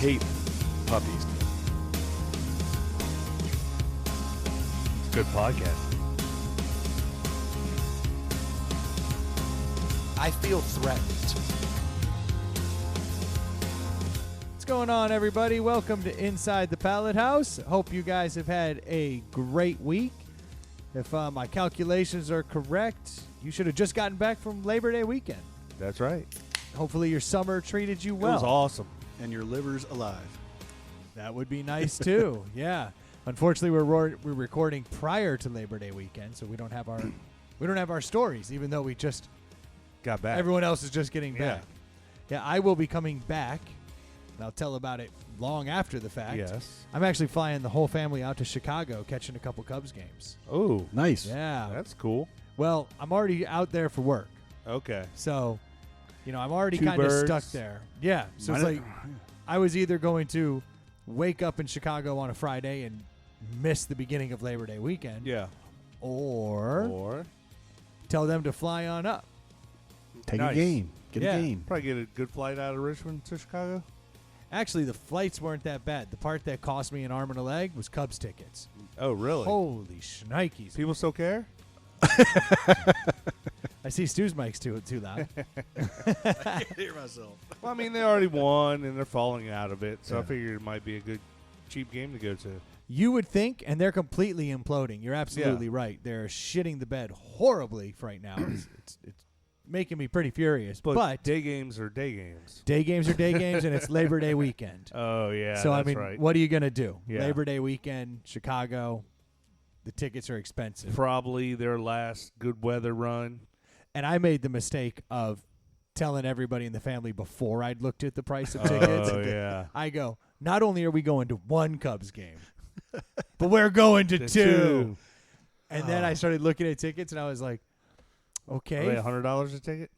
hate puppies. It's a good podcast. I feel threatened. What's going on, everybody? Welcome to Inside the Pallet House. Hope you guys have had a great week. If my calculations are correct, you should have just gotten back from Labor Day weekend. That's right. Hopefully your summer treated you well. It was awesome. And your liver's alive. That would be nice, too. Yeah. Unfortunately, we're recording prior to Labor Day weekend, so we don't have our stories, even though we just got back. Everyone else is just getting back. Yeah, I will be coming back. And I'll tell about it long after the fact. Yes. I'm actually flying the whole family out to Chicago, catching a couple Cubs games. Oh, Nice. Yeah. that's cool. Well, I'm already out there for work. Okay. So, I'm already Two kind of birds. stuck there. Yeah. So it's like I was either going to wake up in Chicago on a Friday and miss the beginning of Labor Day weekend. Yeah. Or tell them to fly on up. Take Nice. a game. Get Yeah. a game. Probably get a good flight out of Richmond to Chicago. Actually, the flights weren't that bad. The part that cost me an arm and a leg was Cubs tickets. Oh, really? Holy shnikes. People still care? I see Stu's mic's too loud. I can't hear myself. Well, I mean, they already won, and they're falling out of it, so I Yeah. figured it might be a good, cheap game to go to. You would think, and they're completely imploding. You're absolutely right. They're shitting the bed horribly right now. It's making me pretty furious. But day games are day games. day games are day games, and it's Labor Day weekend. Oh, yeah, So, that's I mean, right. what are you going to do? Yeah. Labor Day weekend, Chicago, the tickets are expensive. Probably their last good weather run. And I made the mistake of telling everybody in the family before I'd looked at the price of tickets. Oh, yeah. I go, not only are we going to one Cubs game, but we're going to The two. And then I started looking at tickets, and I was like, okay. Are they $100 a ticket?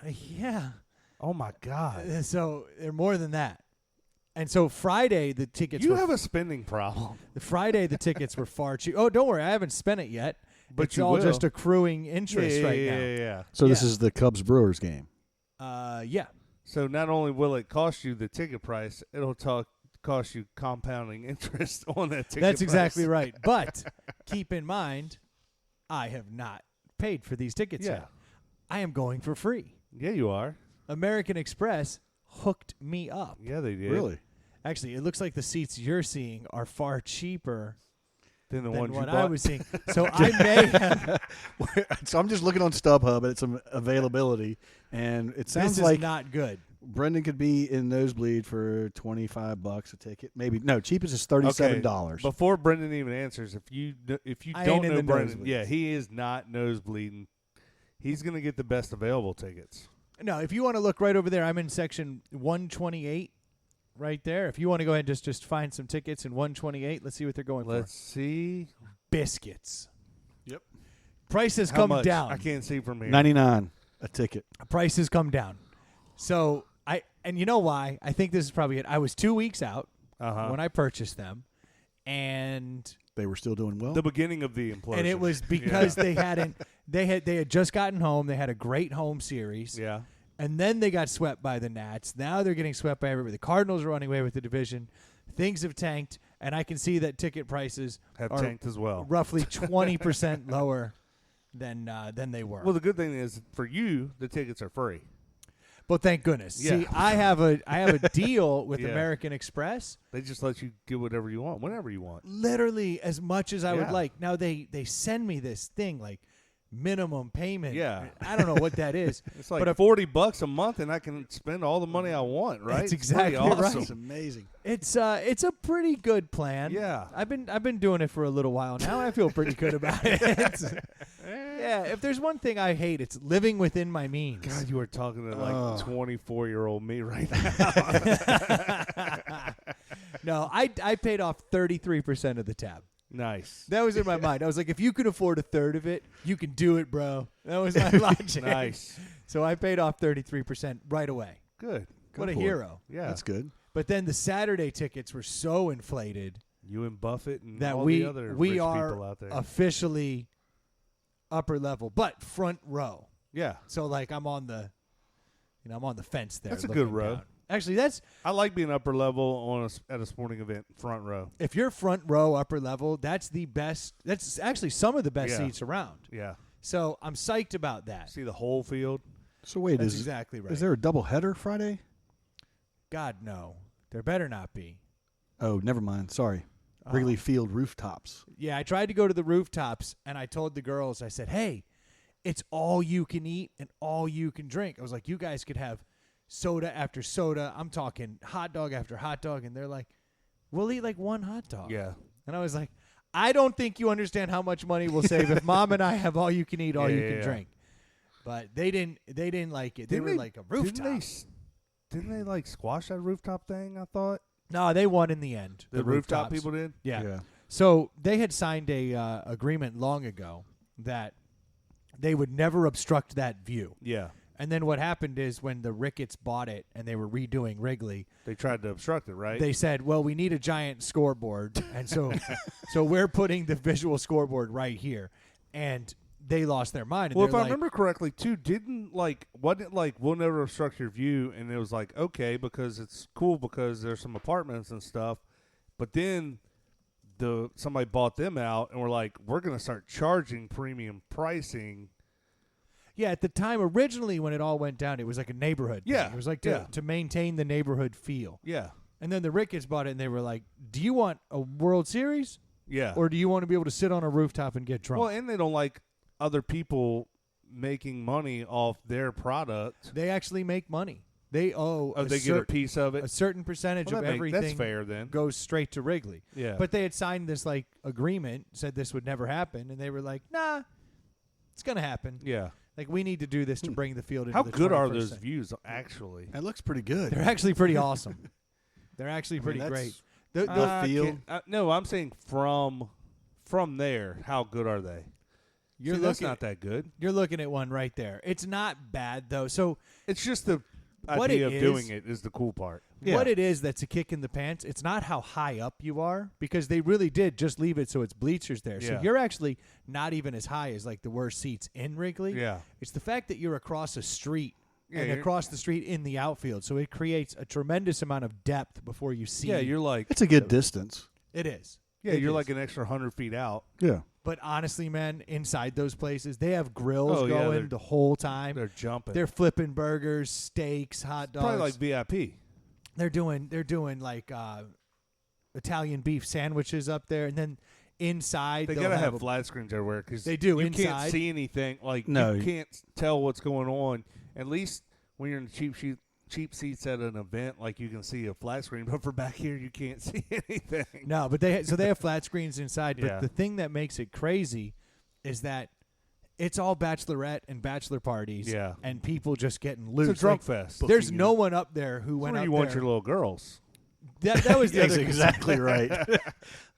Yeah. Oh, my God. So they're more than that. And so Friday, the tickets You were have a spending problem. Friday, the tickets were far cheap. Oh, don't worry. I haven't spent it yet. But it's you all will. just accruing interest right now. Yeah. So this Yeah. is the Cubs-Brewers game. Yeah. So not only will it cost you the ticket price, it'll cost you compounding interest on that ticket That's price. exactly right. But keep in mind, I have not paid for these tickets Yeah. yet. I am going for free. Yeah, you are. American Express hooked me up. Yeah, they did. Really? Actually, it looks like the seats you're seeing are far cheaper Than the than ones you what bought. I was seeing. So I may have. So I'm just looking on StubHub at some availability, and it sounds This like is not good. Brendan could be in nosebleed for $25 a ticket. Maybe no, cheapest is $37. Before Brendan even answers, if you I don't ain't in know the Brendan, nosebleeds. yeah, he is not nosebleeding. He's gonna get the best available tickets. No, if you want to look right over there, I'm in section 128 right there. If you want to go ahead and just find some tickets in 128, let's see what they're going Let's see. for. Biscuits. Yep. Prices How come much? down. I can't see from here. $99 a ticket. Prices come down. So and you know why? I think this is probably it. I was 2 weeks out when I purchased them, and They were still doing well. The beginning of the implosion. it was because they had just gotten home. They had a great home series. Yeah. And then they got swept by the Nats. Now they're getting swept by everybody. The Cardinals are running away with the division. Things have tanked, and I can see that ticket prices Have are tanked as well. roughly 20% lower than they were. Well, the good thing is for you, the tickets are free. But thank goodness. Yeah. See, I have a deal with Yeah. American Express. They just let you get whatever you want, whenever you want. Literally as much as I would Yeah. like. Now they send me this thing like minimum payment. Yeah. I don't know what that is. It's like But $40 a month, and I can spend all the money I want. Right? That's It's pretty exactly right. awesome. It's amazing. It's a pretty good plan. Yeah. I've been doing it for a little while now. I feel pretty good about it. Yeah, if there's one thing I hate, it's living within my means. God, you are talking to like Oh. 24-year-old me right now. No, I paid off 33% of the tab. Nice. That was in my mind. I was like, if you can afford a third of it, you can do it, bro. That was my logic. Nice. So I paid off 33% right away. Good. What a for it. hero. Yeah. That's good. But then the Saturday tickets were so inflated You and Buffett and that all we the other we rich are people out there. officially upper level, but front row. Yeah. So like I'm on the fence there. That's a looking good row. down. Actually, that's I like being upper level on at a sporting event, front row. if you're front row, upper level, that's the best. That's actually some of the best Yeah. seats around. Yeah. So I'm psyched about that. See the whole field. So wait, That's is exactly right. is there a double header Friday? God, no. There better not be. Oh, never mind. Sorry. Oh. Wrigley Field rooftops. Yeah, I tried to go to the rooftops, and I told the girls, I said, hey, it's all you can eat and all you can drink. I was like, you guys could have soda after soda. I'm talking hot dog after hot dog. And they're like, we'll eat like one hot dog. Yeah. And I was like, I don't think you understand how much money we'll save if Mom and I have all you can eat, all you can drink. But they didn't like it. They were like a rooftop. Didn't they like squash that rooftop thing, I thought? No, they won in the end. The rooftop rooftops. people did? Yeah. So they had signed a agreement long ago that they would never obstruct that view. Yeah. And then what happened is when the Ricketts bought it and they were redoing Wrigley, They tried to obstruct it, right? they said, well, we need a giant scoreboard. And so we're putting the visual scoreboard right here. And they lost their mind. And well, if they're I like, remember correctly, too, wasn't it like, we'll never obstruct your view, and it was like, okay, because it's cool because there's some apartments and stuff, but then somebody bought them out, and we're like, we're going to start charging premium pricing. yeah, at the time, originally when it all went down, it was like a neighborhood thing. Yeah, It was like yeah. to maintain the neighborhood feel. Yeah, And then the Ricketts bought it, and they were like, do you want a World Series? yeah. Or do you want to be able to sit on a rooftop and get drunk? Well, and they don't like other people making money off their product. They actually make money. They owe They get a piece of a it. certain percentage Well, of that's everything fair then. goes straight to Wrigley. Yeah. But they had signed this like agreement, said this would never happen, and they were like, nah, it's going to happen. Yeah. Like, we need to do this to bring the field into How the good are 21st those century. views, actually? It looks pretty good. They're actually pretty awesome. They're actually pretty that's- great. The field? No, I'm saying from there, how good are they? you're See, that's looking not that good. You're looking at one right there. It's not bad though. So It's just the What idea it of doing it is the cool part. Yeah. what it is that's a kick in the pants, it's not how high up you are, because they really did just leave it so it's bleachers there. So Yeah. you're actually not even as high as like the worst seats in Wrigley. Yeah. It's the fact that you're across a street Yeah, and you're- across the street in the outfield. So it creates a tremendous amount of depth before you see. Yeah, you're like It's a good distance. It is. yeah, It you're is. like an extra 100 feet out. Yeah. But honestly, man, inside those places, they have grills Oh, yeah, going they're- the whole time. They're jumping. They're flipping burgers, steaks, hot dogs. probably like VIP. They're doing like Italian beef sandwiches up there, and then inside They they'll gotta have have flat screens everywhere because They do, You inside. can't see anything. Like No. you can't tell what's going on. At least when you're in the cheap seats at an event, like you can see a flat screen. But for back here, you can't see anything. no, but they have flat screens inside. But Yeah. the thing that makes it crazy is that it's all bachelorette and bachelor parties, Yeah. and people just getting loose. It's a drunk Like, fest. there's no one up there who That's went where up you want there. your little girls. That was the That's other exactly right.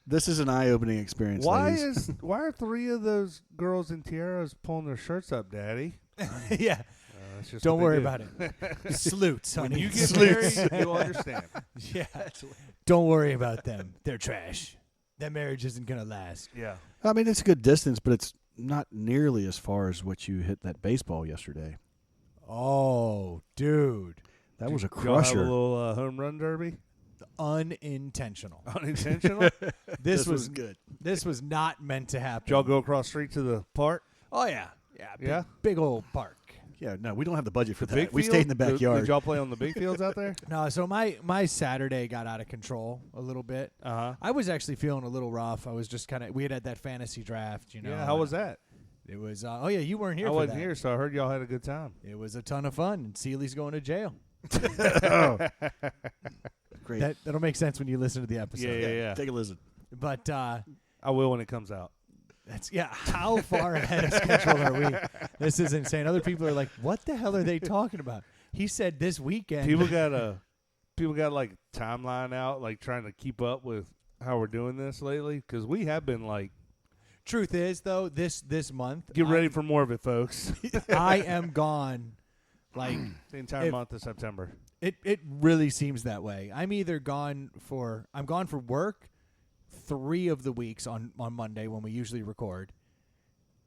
This is an eye-opening experience. Why ladies. why are 3 of those girls in tiaras pulling their shirts up, Daddy? yeah. That's just Don't what worry they do. about it. Sleuts, honey. When you get Sleuts. married, you'll understand. Yeah. Don't worry about them. They're trash. That marriage isn't gonna last. Yeah. I mean, it's a good distance, but it's not nearly as far as what you hit that baseball yesterday. Oh, dude. That was a Y'all have a crusher. little home run derby? Unintentional. Unintentional? Did This was good. This was not meant to happen. y'all go across the street to the park? Oh yeah. Big, Yeah? Big old park. Yeah, no, we don't have the budget for that. Big We field? stayed in the Did backyard. y'all play on the big fields out there? No, so my Saturday got out of control a little bit. Uh-huh. I was actually feeling a little rough. I was just we had that fantasy draft, you know. Yeah, how was that? It was oh yeah, you weren't here I for wasn't that. here, so I heard y'all had a good time. It was a ton of fun, and Seeley's going to jail. Oh. Great. That'll make sense when you listen to the episode. Yeah. Take a listen. But I will when it comes out. that's how far ahead of schedule are we? This is insane. Other people are like, what the hell are they talking about? He said this weekend. People got like timeline out, like trying to keep up with how we're doing this lately, because we have been like, Truth is, though, this month, get ready for more of it, folks. I am gone. Like The entire month of September. it really seems that way. I'm gone for work 3 of the weeks on Monday when we usually record,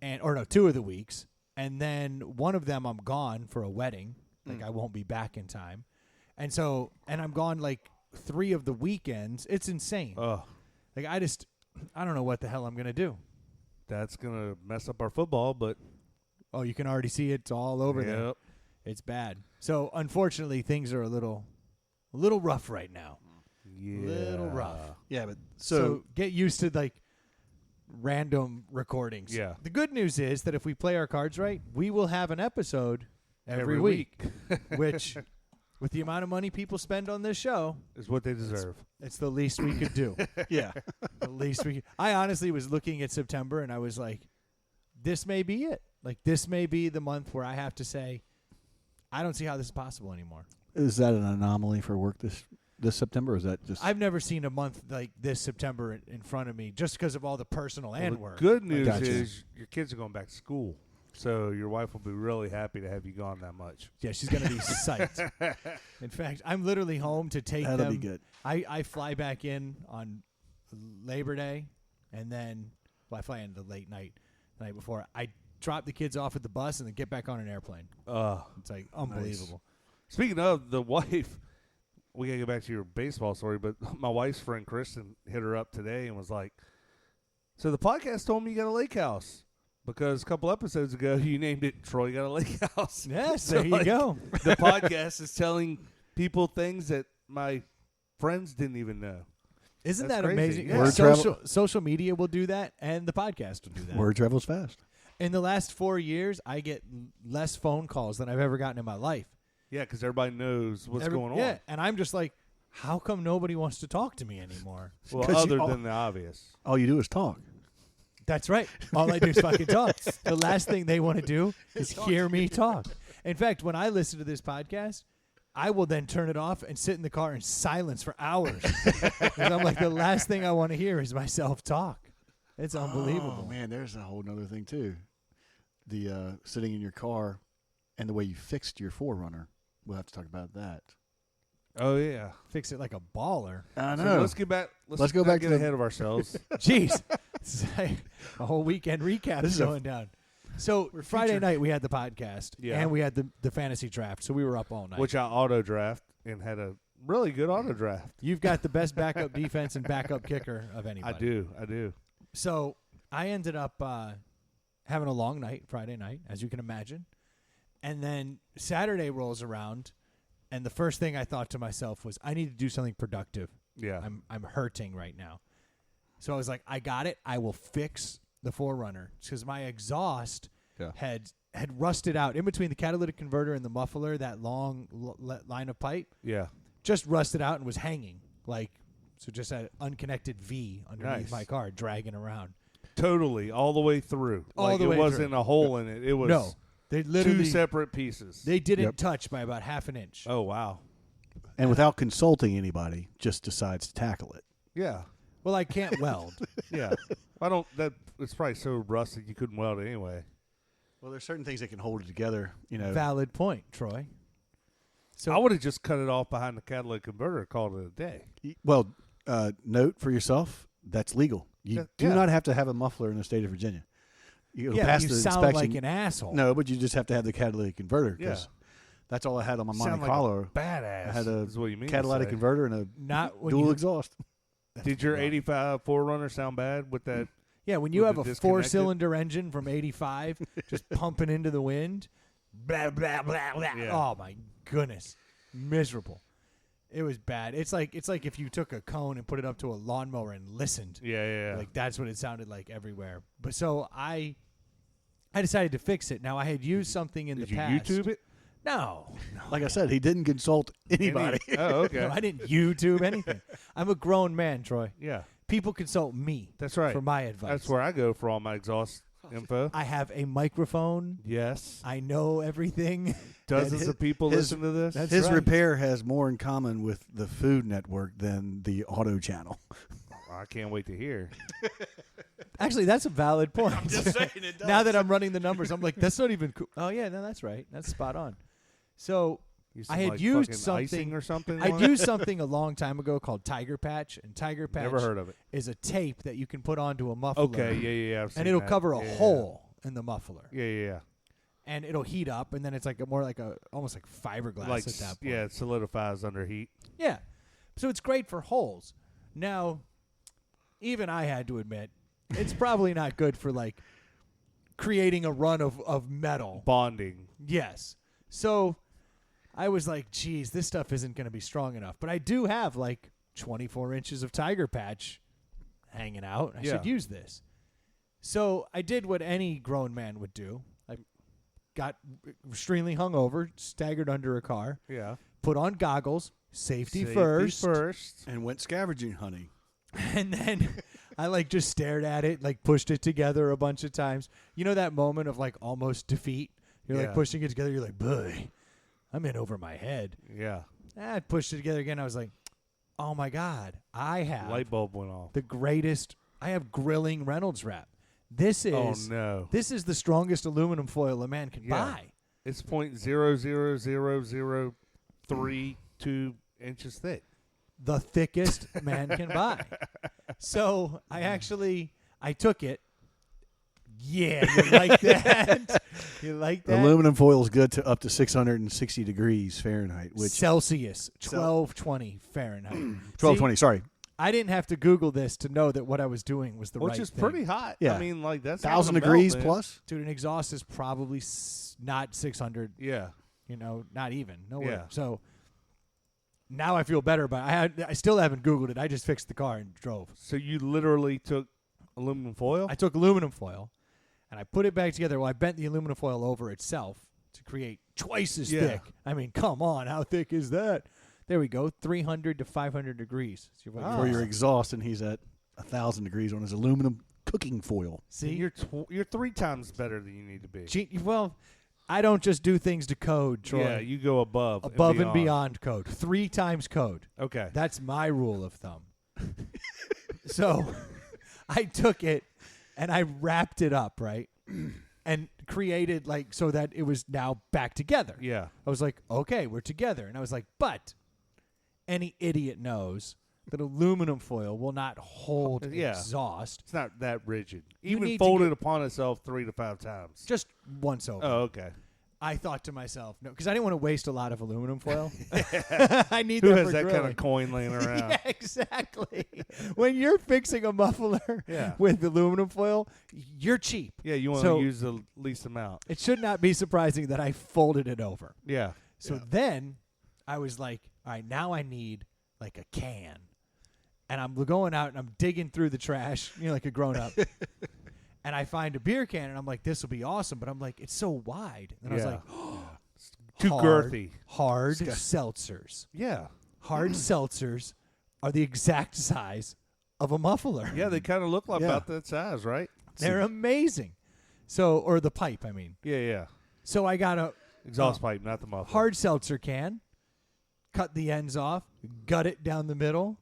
2 of the weeks, and then one of them I'm gone for a wedding. Like I won't be back in time. And I'm gone like 3 of the weekends. It's insane. Like I don't know what the hell I'm going to do. That's going to mess up our football, but. Oh, you can already see it's all over there. It's bad. So unfortunately, things are a little rough right now. Yeah. Little rough. Yeah, but so get used to like random recordings. Yeah. The good news is that if we play our cards right, we will have an episode every week. Which, with the amount of money people spend on this show, is what they deserve. It's the least we could do. Yeah. The least we could. I honestly was looking at September and I was like, this may be it. Like, this may be the month where I have to say, I don't see how this is possible anymore. Is that an anomaly for work this September, or is that just... I've never seen a month like this September in front of me just because of all the personal and work. Good news is your kids are going back to school, so your wife will be really happy to have you gone that much. Yeah, she's going to be psyched. In fact, I'm literally home to take them. That'll be good. I fly back in on Labor Day, and then I fly in the late night the night before. I drop the kids off at the bus and then get back on an airplane. It's like unbelievable. Nice. Speaking of the wife, we got to go back to your baseball story, but my wife's friend Kristen hit her up today and was like, so the podcast told me you got a lake house because a couple episodes ago you named it Troy Got a Lake House. Yes, So, there you go. The podcast is telling people things that my friends didn't even know. Isn't That's that crazy. amazing? Yeah. Social media will do that, and the podcast will do that. Word travels fast. In the last 4 years, I get less phone calls than I've ever gotten in my life. Yeah, because everybody knows what's going on. Yeah, and I'm just like, how come nobody wants to talk to me anymore? Well, other than the obvious. All you do is talk. That's right. All I do is fucking talk. The last thing they want to do is hear me talk. In fact, when I listen to this podcast, I will then turn it off and sit in the car in silence for hours. And I'm like, the last thing I want to hear is myself talk. It's unbelievable. Oh, man, there's a whole other thing, too. The sitting in your car and the way you fixed your Forerunner. We'll have to talk about that. Oh, yeah. Fix it like a baller. I know. So let's get back. Let's go back get to ahead of ourselves. Jeez. It's like a whole weekend recap is going down. So Friday night we had the podcast, and we had the fantasy draft, so we were up all night. Which I auto-draft and had a really good auto-draft. You've got the best backup defense and backup kicker of anybody. I do. So I ended up having a long night, Friday night, as you can imagine. And then Saturday rolls around, and the first thing I thought to myself was, I need to do something productive. Yeah. I'm hurting right now. So I was like, I got it. I will fix the Forerunner because my exhaust had rusted out in between the catalytic converter and the muffler, that long line of pipe. Yeah. Just rusted out and was hanging. So just had an unconnected V underneath my car dragging around. Totally. All the way through. It wasn't a hole in it. It was... No. They literally 2 separate pieces. They didn't touch by about half an inch. Oh, wow. And without consulting anybody, just decides to tackle it. Yeah. Well, I can't weld. Yeah. It's probably so rusted you couldn't weld it anyway. Well, there's certain things that can hold it together, Valid point, Troy. So I would have just cut it off behind the catalytic converter and called it a day. Well, note for yourself, that's legal. You do not have to have a muffler in the state of Virginia. You'll pass the sound inspection. like an asshole. No, but you just have to have the catalytic converter because that's all I had on my Monte Carlo. Badass. I had a is what you mean catalytic converter and a dual exhaust. Did your 85 Forerunner sound bad with that? Yeah, when you have a 4-cylinder engine from 85 just pumping into the wind, blah, blah, blah, blah. Yeah. Oh, my goodness. Miserable. It was bad. It's like if you took a cone and put it up to a lawnmower and listened. Yeah. Like that's what it sounded like everywhere. But so I decided to fix it. Now I had used something in the past. Did you YouTube it? No. Like I said, he didn't consult anybody. Oh, okay. No, I didn't YouTube anything. I'm a grown man, Troy. Yeah. People consult me. That's right. For my advice. That's where I go for all my exhaust info. I have a microphone. Yes. I know everything. Dozens of people listen to this. His repair has more in common with the Food Network than the Auto Channel. I can't wait to hear. Actually, that's a valid point. I'm just saying it does. Now that I'm running the numbers, I'm like, that's not even cool. Oh, yeah, no, that's right. That's spot on. So I had used something or something. I used something a long time ago called Tiger Patch, and Tiger Patch Never heard of it. Is a tape that you can put onto a muffler. Okay, yeah. And it'll cover a hole in the muffler. Yeah. and it'll heat up, and then it's like almost like fiberglass at that point. Yeah, it solidifies under heat. Yeah. So it's great for holes. Now, even I had to admit, it's probably not good for like creating a run of metal. Bonding. Yes. So I was like, geez, this stuff isn't going to be strong enough. But I do have like 24 inches of Tiger Patch hanging out. I should use this. So I did what any grown man would do. I got extremely hungover, staggered under a car, put on goggles, safety first, and went scavenging hunting. and then I like just stared at it, like pushed it together a bunch of times. You know that moment of like almost defeat? You're like pushing it together. You're like, boy, I'm in over my head. Yeah. I pushed it together again. I was like, oh my God, I have light bulb went off. the greatest. I have grilling Reynolds wrap. This is This is the strongest aluminum foil a man can buy. It's 0.00032 inches thick. The thickest man can buy. So I took it. Yeah, you like that? You like that? Aluminum foil is good to up to 660 degrees Fahrenheit, which Celsius, 1220 Fahrenheit. 1220. Sorry, I didn't have to Google this to know that what I was doing was the right thing. Which is pretty hot. Yeah. I mean, like that's 1,000 degrees plus. Dude, an exhaust is probably not 600. Yeah. You know, not even. Nowhere. Yeah. So now I feel better, but I still haven't Googled it. I just fixed the car and drove. So you literally took aluminum foil? I took aluminum foil, and I put it back together. Well, I bent the aluminum foil over itself to create twice as thick. I mean, come on. How thick is that? There we go. 300 to 500 degrees. For your exhaust, and he's at 1,000 degrees on his aluminum cooking foil. See? You're 3 times better than you need to be. Well, I don't just do things to code, Troy. Yeah, you go above and beyond code. 3 times code. Okay. That's my rule of thumb. So I took it and I wrapped it up, right? And created like so that it was now back together. Yeah. I was like, okay, we're together. And I was like, but any idiot knows that aluminum foil will not hold exhaust. It's not that rigid. You Even need to folded upon itself 3 to 5 times. Just once over. Oh, okay. I thought to myself, no, because I didn't want to waste a lot of aluminum foil. I need Who that has for that grilling. kind of coin laying around? Yeah, exactly. When you're fixing a muffler with aluminum foil, you're cheap. Yeah, you want to use the least amount. It should not be surprising that I folded it over. Yeah. So then I was like, all right, now I need like a can. And I'm going out and I'm digging through the trash, like a grown-up. And I find a beer can, and I'm like, this will be awesome. But I'm like, it's so wide. And I was like, too girthy. Hard seltzers. Yeah. Hard seltzers are the exact size of a muffler. Yeah, they kind of look like about that size, right? They're amazing. So, or the pipe, I mean. Yeah. So I got a exhaust pipe, not the muffler. Hard seltzer can. Cut the ends off. Gut it down the middle.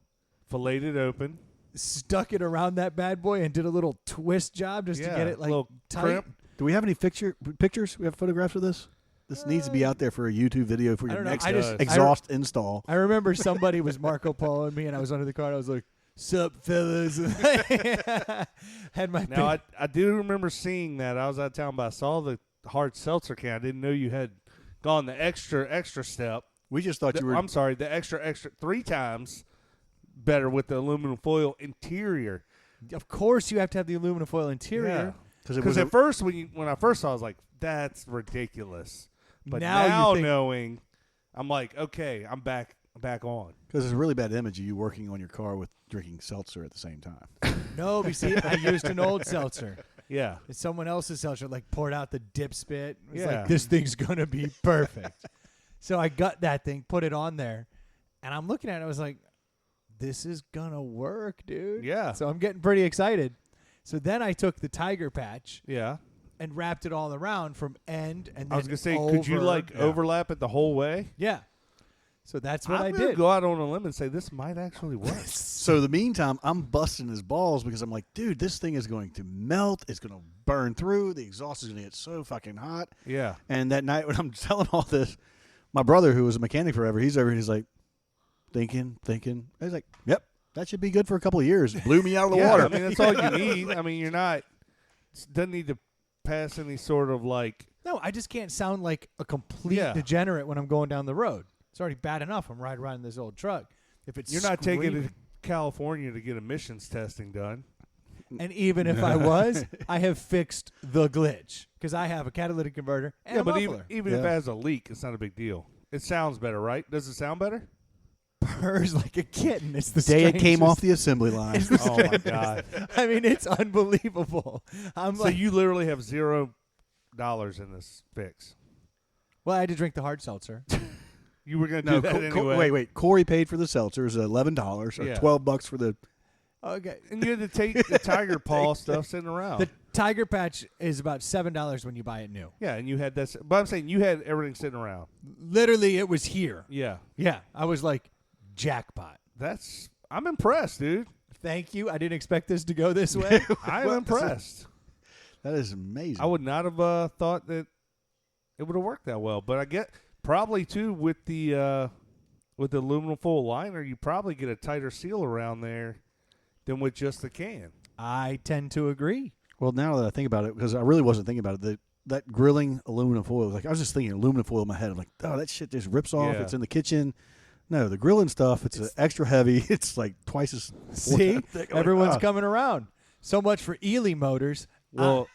Filleted open. Stuck it around that bad boy and did a little twist job just to get it like tight. Crimp. Do we have any pictures? We have photographs of this? This needs to be out there for a YouTube video for your next exhaust install. I remember somebody was Marco Poloing me, and I was under the car, and I was like, sup, fellas? Had my Now, I do remember seeing that. I was out of town, but I saw the hard seltzer can. I didn't know you had gone the extra step. We just thought you were... I'm sorry, the extra 3 times better with the aluminum foil interior. Of course you have to have the aluminum foil interior. Because at first, when I first saw it, I was like, that's ridiculous. But now knowing, I'm like, okay, I'm back on. Because it's a really bad image of you working on your car with drinking seltzer at the same time. No, but see, I used an old seltzer. Yeah. It's someone else's seltzer, like poured out the dip spit. It's like, this thing's going to be perfect. So I got that thing, put it on there, and I'm looking at it, I was like, this is going to work, dude. Yeah. So I'm getting pretty excited. So then I took the Tiger Patch. Yeah. And wrapped it all around from end and then I was going to say, over. could you overlap it the whole way? Yeah. So that's what I did. I'm going to go out on a limb and say this might actually work. So in the meantime, I'm busting his balls because I'm like, dude, this thing is going to melt. It's going to burn through. The exhaust is going to get so fucking hot. Yeah. And that night when I'm telling all this, my brother, who was a mechanic forever, he's over and he's like, thinking. I was like, yep, that should be good for a couple of years. It blew me out of the water. I mean, that's all you need. I mean, doesn't need to pass any sort of like No, I just can't sound like a complete Yeah. degenerate when I'm going down the road. It's already bad enough I'm riding around in this old truck. If it's You're not taking it screaming. to California to get emissions testing done. And even if I was, I have fixed the glitch because I have a catalytic converter and a but muffler. even if it has a leak, it's not a big deal. It sounds better, right? Does it sound better? Purrs like a kitten. It's the Day it came strangest- off the assembly line. It's the Oh my strangest- God! I mean, it's unbelievable. I'm So like, you literally have $0 in this fix. well, I had to drink the hard seltzer. You were going to No, do that anyway. wait. Corey paid for the seltzers, $11 or Yeah. $12 for the. Okay. And you had to take the tiger paw stuff sitting around. The Tiger Patch is about $7 when you buy it new. Yeah, and you had that. But I'm saying you had everything sitting around. Literally, it was here. Yeah, Yeah. I was like, jackpot. I'm impressed, dude. Thank you. I didn't expect this to go this way. I'm impressed. That is amazing. I would not have thought that it would have worked that well, but I get probably too with the aluminum foil liner, you probably get a tighter seal around there than with just the can. I tend to agree. Well, now that I think about it, because I really wasn't thinking about it, that grilling aluminum foil, like I was just thinking aluminum foil in my head. I'm like, oh, that shit just rips off. Yeah. It's in the kitchen. No, the grilling stuff, it's extra heavy. It's like twice as See? thick. I'm like, Everyone's oh. coming around. So much for Ely Motors. Well,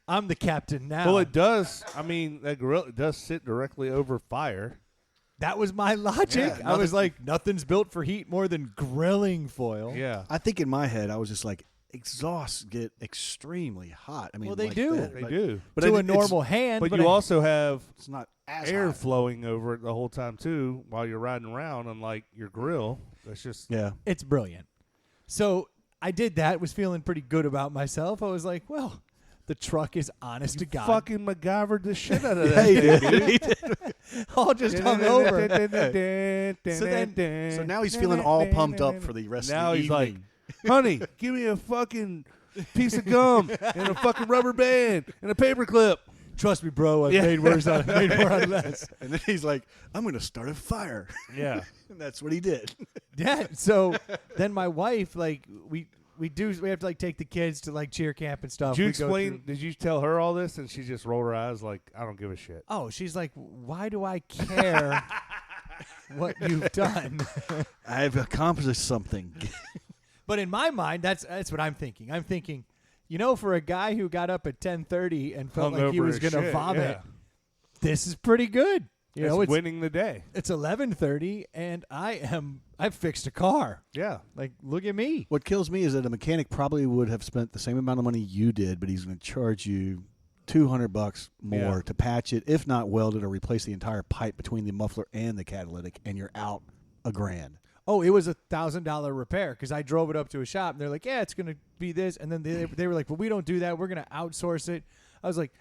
I'm the captain now. well, it does. I mean, that grill it does sit directly over fire. That was my logic. Yeah, I was like, nothing's built for heat more than grilling foil. Yeah, I think in my head, I was just like, exhausts get extremely hot. I mean, Well, they like do. that, they but- do. But to a it's- normal hand. But but you a- also have It's not as air hot. flowing over it the whole time too, while you're riding around. Unlike your grill, that's just Yeah. It's brilliant. So I did that, was feeling pretty good about myself. I was like, well, the truck is honest to God. fucking MacGyvered the shit out of Yeah, that. he thing, did. dude. He did. All just hung over. So now he's feeling all pumped up for the rest Now of the he's like, evening. honey, give me a fucking piece of gum and a fucking rubber band and a paper clip. Trust me, bro. I've Yeah. made worse on made more on less. And then he's like, I'm going to start a fire. Yeah. And that's what he did. Yeah. So then my wife, like, we have to like take the kids to like cheer camp and stuff. Did you We go explain? through- Did you tell her all this? And she just rolled her eyes like, I don't give a shit. Oh, she's like, why do I care what you've done? I've accomplished something. But in my mind, that's what I'm thinking. I'm thinking, you know, for a guy who got up at 10:30 and felt like he Hungover was as going to shit, vomit, yeah. this is pretty good. You It's know, it's winning the day. 11:30 and I've fixed a car. Yeah. Like, look at me. What kills me is that a mechanic probably would have spent the same amount of money you did, but he's going to charge you $200 more Yeah. to patch it, if not weld it or replace the entire pipe between the muffler and the catalytic, and you're out $1,000. Oh, it was $1,000 repair because I drove it up to a shop and they're like, yeah, it's going to be this. And then they were like, well, we don't do that. We're going to outsource it. I was like,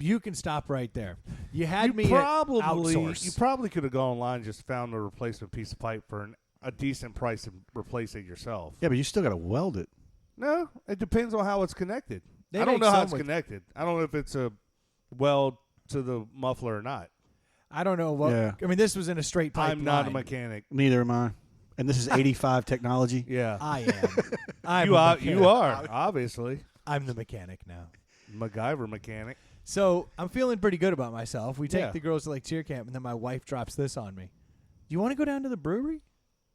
you can stop right there. You had me at outsource. You probably could have gone online and just found a replacement piece of pipe for a decent price and replace it yourself. Yeah, but you still got to weld it. No, it depends on how it's connected. They I don't make know how some it's with- connected. I don't know if it's a weld to the muffler or not. I don't know what. Yeah. I mean, this was in a straight pipe I'm not a line. mechanic. Neither am I. And this is 85 technology. Yeah. I am. I'm You a are, mechanic. you are, obviously. I'm the mechanic now. MacGyver mechanic. So I'm feeling pretty good about myself. We take Yeah. the girls to like cheer camp, and then my wife drops this on me. Do you want to go down to the brewery,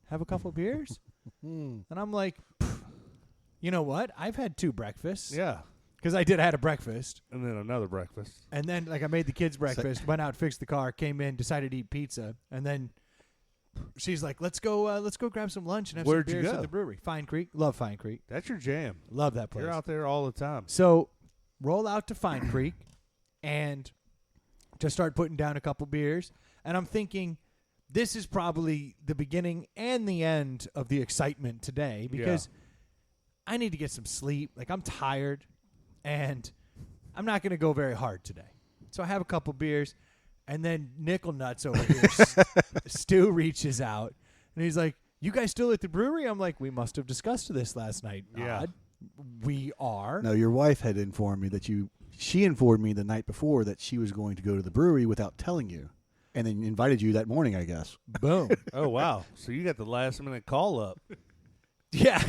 have a couple beers? And I'm like, you know what? I've had 2 breakfasts. Yeah. Because I had a breakfast. And then another breakfast. And then, like, I made the kids breakfast, went out, fixed the car, came in, decided to eat pizza, and then she's like, "Let's go grab some lunch and have Where'd some you beers go? at the brewery." Fine Creek, love Fine Creek, That's your jam. love that place. You're out there all the time. So, roll out to Fine Creek, and just start putting down a couple beers, and I'm thinking, this is probably the beginning and the end of the excitement today because I need to get some sleep. Like, I'm tired, and I'm not going to go very hard today. So I have a couple beers, and then Nickel Nuts over here, Stu reaches out, and he's like, "You guys still at the brewery?" I'm like, "We must have discussed this last night." Yeah. Odd. We are. No, your wife had informed me that she informed me the night before that she was going to go to the brewery without telling you, and then invited you that morning, I guess. Boom. Oh, wow. So you got the last minute call up. Yeah.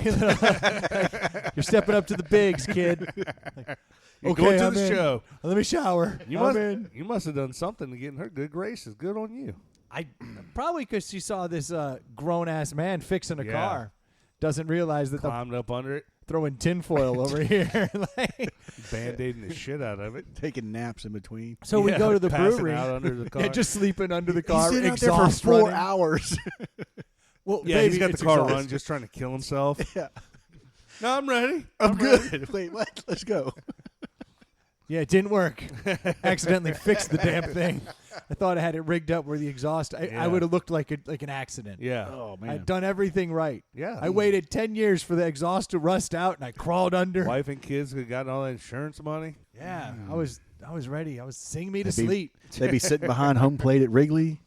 You're stepping up to the bigs, kid. Like, You're okay, going to I'm the in. show. Let me shower. I'm in. You must have done something to get in her good graces. Good on you. I probably because she saw this grown-ass man fixing a Yeah. car. Doesn't realize that Climbed up under it, throwing tinfoil over here. Like, band-aiding the shit out of it. Taking naps in between. so we Yeah, go to the passing brewery. out under the car. Yeah, just sleeping under the car. He's been out there for exhaust 4 running. hours. Well, Yeah, baby, he's got the it's car exhaust. run, just trying to kill himself. Yeah. No, I'm ready. I'm ready. good. Wait, what? Let's go. Yeah, it didn't work. Accidentally fixed the damn thing. I thought I had it rigged up where the exhaust. I Yeah. would have looked like an accident. Yeah. Oh, man. I'd done everything right. Yeah. I waited 10 years for the exhaust to rust out, and I crawled under. Wife and kids had gotten all that insurance money. Yeah, I was ready. I was singing me to They'd be- sleep They'd be sitting behind home plate at Wrigley.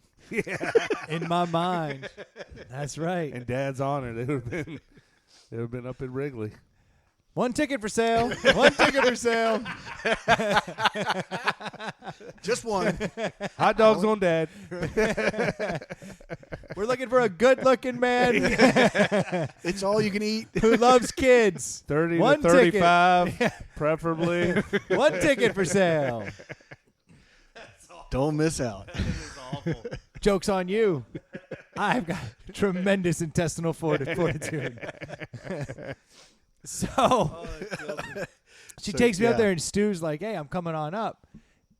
in my mind. That's right. And Dad's honor, they would have been up at Wrigley. One ticket for sale. One ticket for sale. Just one. Hot dogs on Dad. We're looking for a good-looking man It's all you can eat. who loves kids. 30 One to 35, preferably. One ticket for sale. Don't miss out. Joke's on you. I've got tremendous intestinal fortitude. So she So, takes me yeah. up there, and Stu's like, "Hey, I'm coming on up."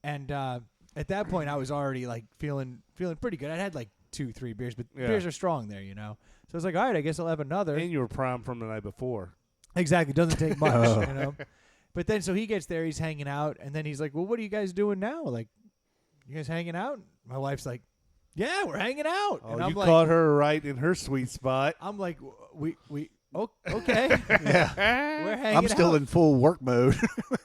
And at that point, I was already like feeling pretty good. I'd had like 2-3 beers, but Yeah. beers are strong there, you know. So I was like, "All right, I guess I'll have another." And you were primed from the night before. Exactly, doesn't take much, Oh. you know. But then, so he gets there, he's hanging out, and then he's like, "Well, what are you guys doing now? Like, you guys hanging out?" My wife's like, "Yeah, we're hanging out." Oh, and I'm you like, caught her right in her sweet spot. I'm like, okay. Yeah. We're hanging I'm still out. in full work mode.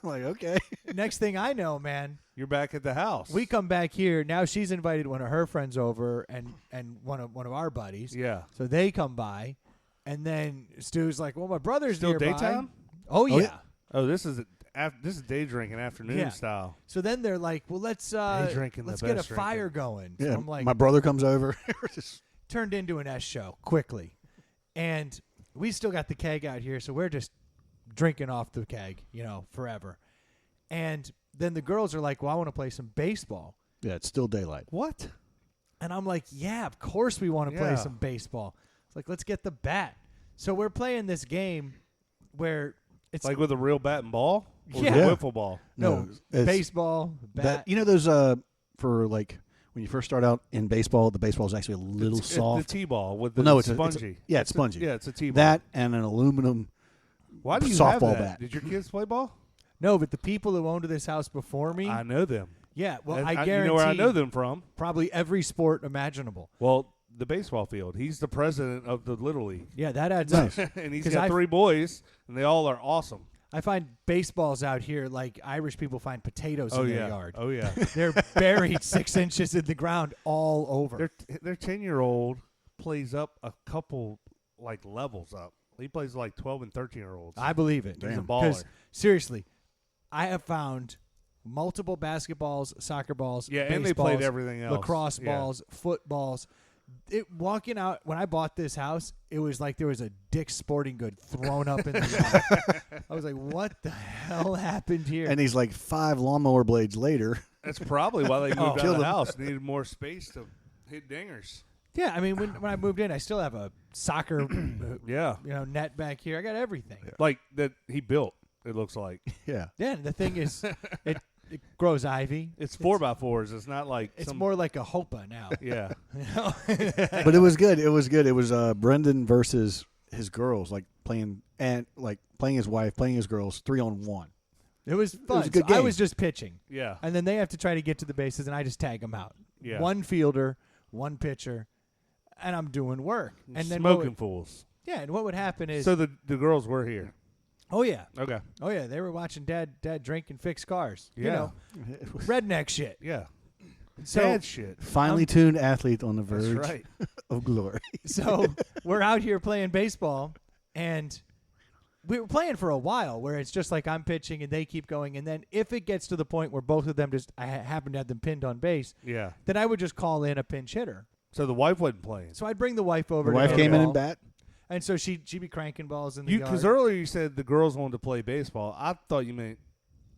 Like, okay. Next thing I know, man, You're back at the house. we come back here. Now she's invited one of her friends over and one of our buddies. Yeah. So they come by, and then Stu's like, "Well, my brother's Still nearby." daytime? Oh yeah. yeah. Oh, this is day drinking afternoon Yeah. style. So then they're like, "Well, let's drinking the let's get a best fire drinking. going." So Yeah. I'm like, my brother comes over. We're just- turned into an S show quickly, and we still got the keg out here, so we're just drinking off the keg, you know, forever. And then the girls are like, "Well, I want to play some baseball." yeah, it's still daylight. What? And I'm like, "Yeah, of course we want to play Yeah. some baseball." It's like, let's get the bat. So we're playing this game where it's Like with a real bat and ball? Or Yeah. with a wiffle ball? no it's baseball bat. That, you know those for like when you first start out in baseball, the baseball is actually a little It's soft. the T-ball with the Well, no, it's spongy. yeah, it's spongy. Yeah, it's a T-ball. That and an aluminum. Why do you have softball that? bat. Did your kids play ball? No, but the people who owned this house before me, I know them. yeah, well, And I guarantee you know where I know them from? probably every sport imaginable. Well, the baseball field. He's the president of the Little League. Yeah, that adds Nice. up. And he's 'Cause got I've- 3 boys, and they all are awesome. I find baseballs out here like Irish people find potatoes Oh, in yeah. their yard. Oh, yeah. They're buried 6 inches in the ground all over. Their 10-year-old plays up a couple, like, levels up. He plays like 12 and 13-year-olds. I believe it. He's a Damn. baller. Seriously, I have found multiple basketballs, soccer balls, Yeah, and they played baseballs, everything else. lacrosse Yeah. balls, footballs. Walking out when I bought this house, it was like there was a Dick's Sporting Good thrown up in the yard. I was like, "What the hell happened here?" And he's like 5 lawnmower blades later. That's probably why they moved out Killed of the him. house. Needed more space to hit dingers. Yeah, I mean, when I moved in, I still have a soccer, Yeah. net back here. I got everything. Like that he built, it looks like. Yeah. Yeah, and the thing is, it grows ivy. It's 4x4s. It's not like It's some, more like a hopa now. Yeah. You know? But it was good. It was good. It was Brendan versus his girls, like playing his wife, playing his girls, 3-on-1. It was fun. a good So I game. was just pitching, Yeah. and then they have to try to get to the bases, and I just tag them out. Yeah. One fielder, one pitcher, and I'm doing work. And then Smoking fools. and what would happen is, So the girls were here. oh yeah, Okay. they were watching dad drink and fix cars. You Yeah. know, redneck shit. Yeah. So Sad shit. Finely tuned athlete on the verge That's right. of glory. so we're out here playing baseball, and we were playing for a while where it's just like I'm pitching and they keep going, and then if it gets to the point where both of them I happen to have them pinned on base, Yeah. then I would just call in a pinch hitter. So the wife wasn't playing. So I'd bring the wife over. The to wife hit came the in ball. and bat. And so she'd be cranking balls in the yard. Because earlier you said the girls wanted to play baseball. I thought you meant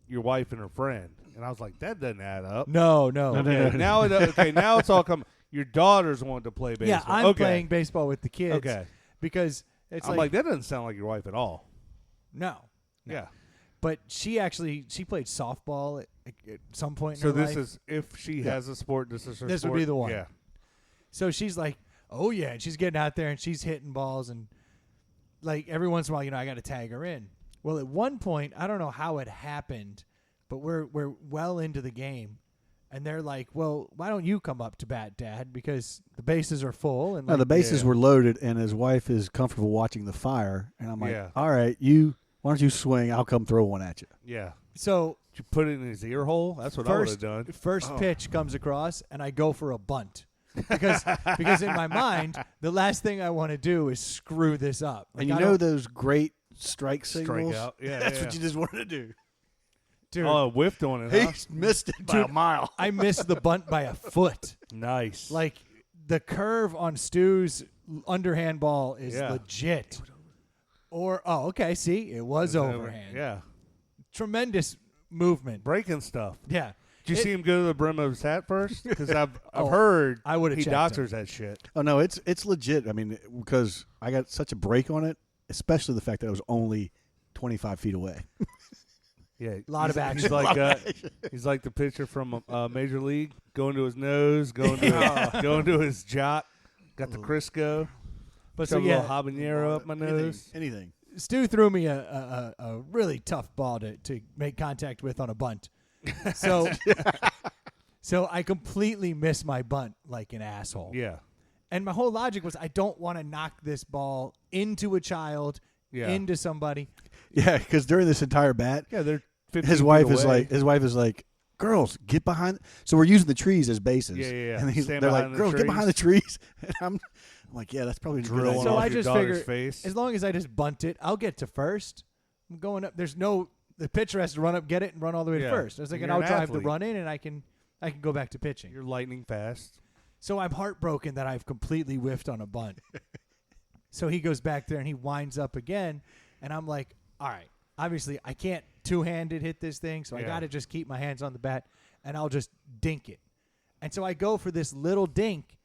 your wife and her friend, and I was like, that doesn't add up. No. Okay, now it's all coming. Your daughters wanted to play baseball. Yeah, I'm playing baseball with the kids. Okay. Because it's I'm like, that doesn't sound like your wife at all. No. Yeah. But she played softball at some point in So her this life. is, if she has a sport, this is her This sport? would be the one. Yeah. So she's like, oh, yeah. And she's getting out there and she's hitting balls. And, like, every once in a while, I got to tag her in. Well, at one point, I don't know how it happened, but we're well into the game. And they're like, well, why don't you come up to bat, Dad? Because the bases are full. And No, like, the bases were loaded, and his wife is comfortable watching the fire. And I'm like, Yeah. all right, why don't you swing? I'll come throw one at you. Yeah. So Did you put it in his ear hole? That's what I would have done. First pitch comes across, and I go for a bunt. Because in my mind, the last thing I want to do is screw this up. Like, And you know those great strike signals? Strikeout. Yeah, That's yeah. what you just wanted to do. Dude, Oh, whiffed on it, He huh? missed it by a mile. I missed the bunt by a foot. Nice. Like, the curve on Stu's underhand ball is Yeah. legit. Okay, see, it was It's overhand. Yeah. Tremendous movement. Breaking stuff. Yeah. Did you see him go to the brim of his hat first? Because I've Oh, heard I would've he checked doctors that shit. Oh, no, it's legit. I mean, because I got such a break on it, especially the fact that it was only 25 feet away. Yeah, Lot of action. He's like the pitcher from Major League, going to his nose, going to his jot. Got the Crisco. But Shove so, a yeah, little habanero up my nose. Anything. Stu threw me a really tough ball to make contact with on a bunt. So I completely missed my bunt like an asshole. Yeah. And my whole logic was I don't want to knock this ball into a child, into somebody. Yeah, because during this entire bat, Yeah, they're 15 his feet wife away. is like, girls, get behind. So we're using the trees as bases. Yeah. And Stand they're behind like, the girls, get trees. behind the trees. And I'm like, yeah, that's probably a good Drilling idea. So off I your just daughter's figured face. as long as I just bunt it, I'll get to first. I'm going up. The pitcher has to run up, get it, and run all the way to Yeah. first. I was thinking You're I'll an drive the athlete. run in, and I can go back to pitching. You're lightning fast. So I'm heartbroken that I've completely whiffed on a bunt. So he goes back there and he winds up again, and I'm like, all right, obviously I can't two-handed hit this thing, so I Yeah. got to just keep my hands on the bat, and I'll just dink it. And so I go for this little dink,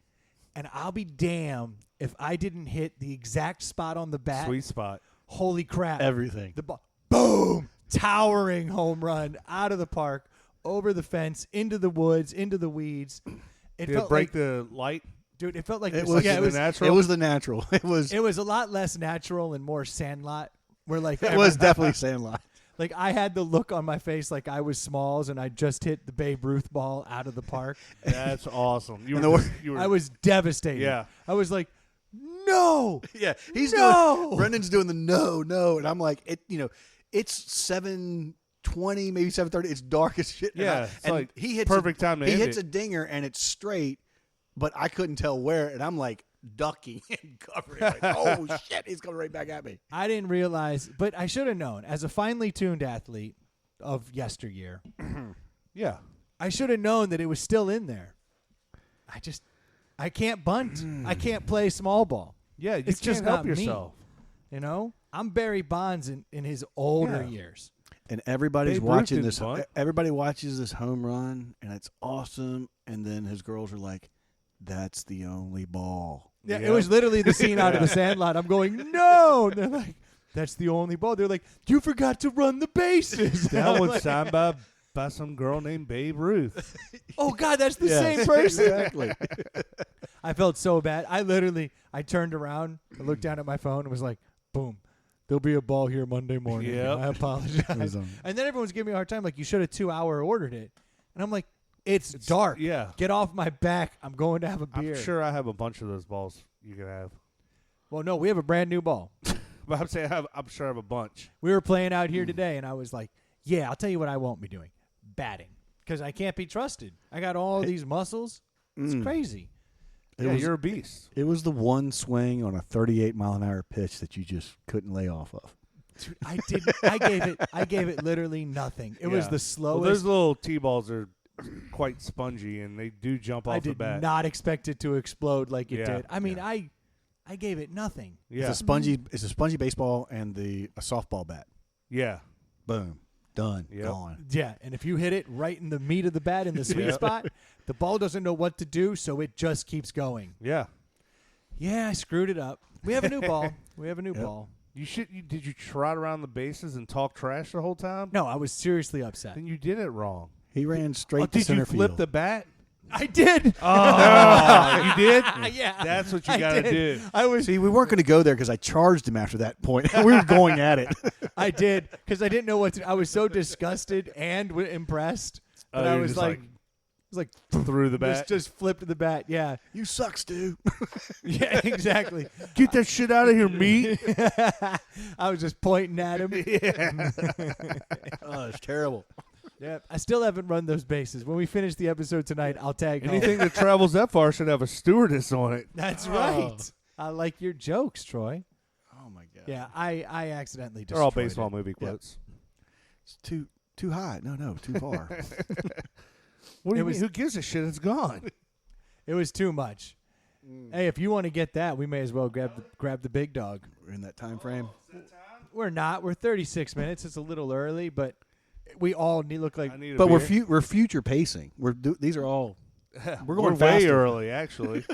and I'll be damned if I didn't hit the exact spot on the bat. Sweet spot. Holy crap. Everything. The ball, boom, towering home run out of the park, over the fence, into the woods, into the weeds. It Did felt it break like, the light? dude, it felt like It this, was yeah, it was natural. It was the natural. It was a lot less natural and more Sandlot. Where like it was definitely Sandlot. like I had the look on my face like I was Smalls and I just hit the Babe Ruth ball out of the park. That's awesome. And the You were I was devastated. Yeah. I was like, no. Yeah, he's No! doing. Brendan's doing the no, and I'm like, it's 7:20, maybe 7:30. It's dark as shit. Yeah, and, it's like he hits perfect time to He hit hits it. a dinger and it's straight, but I couldn't tell where, and I'm like ducking and covering. Like, oh shit, he's coming right back at me. I didn't realize, but I should have known as a finely tuned athlete of yesteryear. Yeah. I should have known that it was still in there. I can't bunt. I can't play small ball. Yeah, you It's can't just help not me. yourself. You know, I'm Barry Bonds in his older Yeah. years. And everybody's Babe Ruth watching didn't this. bunt. Everybody watches this home run, and it's awesome. And then his girls are like, "That's the only ball." Yeah, Yeah. it was literally the scene out of the Sandlot. I'm going, no. And they're like, that's the only ball. They're like, you forgot to run the bases. That I'm was like, signed by some girl named Babe Ruth. oh, God, that's the Yes. same person. Exactly. I felt so bad. I turned around, I looked down at my phone and was like, boom, there'll be a ball here Monday morning. Yep. I apologize. And then everyone's giving me a hard time, like, you should have 2 hour ordered it. And I'm like, it's dark. Yeah. Get off my back. I'm going to have a beer. I'm sure I have a bunch of those balls you can have. Well, no, we have a brand new ball. But I'm saying I'm sure I have a bunch. We were playing out here today, and I was like, yeah, I'll tell you what I won't be doing. Batting. Because I can't be trusted. I got all these muscles. It's crazy. Yeah, you're a beast. It was the one swing on a 38-mile-an-hour pitch that you just couldn't lay off of. Dude, I gave it literally nothing. It was Yeah. the slowest. Well, those little T-balls are quite spongy, and they do jump off I the did bat. not expect it to explode like it Yeah, did. I mean, yeah. I I gave it nothing. Yeah. It's a spongy baseball and a softball bat. Yeah. Boom. Done. Yep. Gone. Yeah, and if you hit it right in the meat of the bat in the sweet spot, the ball doesn't know what to do, so it just keeps going. Yeah. Yeah, I screwed it up. We have a new ball. We have a new ball. Did you trot around the bases and talk trash the whole time? No, I was seriously upset. Then you did it wrong. He ran straight to Did center you flip field. the bat? I did. Oh, you did? Yeah. That's what you I got to did. do. I was. See, we weren't going to go there because I charged him after that point. We were going at it. I did because I didn't know what to. I was so disgusted and impressed. But I you're was just like, through the bat. just flipped the bat. Yeah. You suck, Stu. Yeah. Exactly. Get that shit out of here, meat. I was just pointing at him. Yeah. Oh, it's terrible. Yeah. I still haven't run those bases. When we finish the episode tonight, I'll tag home. Anything that travels that far should have a stewardess on it. That's Oh. right. I like your jokes, Troy. Oh my god. Yeah, I accidentally They're all destroyed baseball it. movie quotes. It's too high. No, too far. What do you It was- mean? Who gives a shit? It's gone. It was too much. Hey, if you want to get that, we may as well grab the big dog. We're in that time frame. We're not. We're 36 minutes. It's a little early, but we all look like. I need a But beer. we're future pacing. These are all. We're going way faster. early, actually.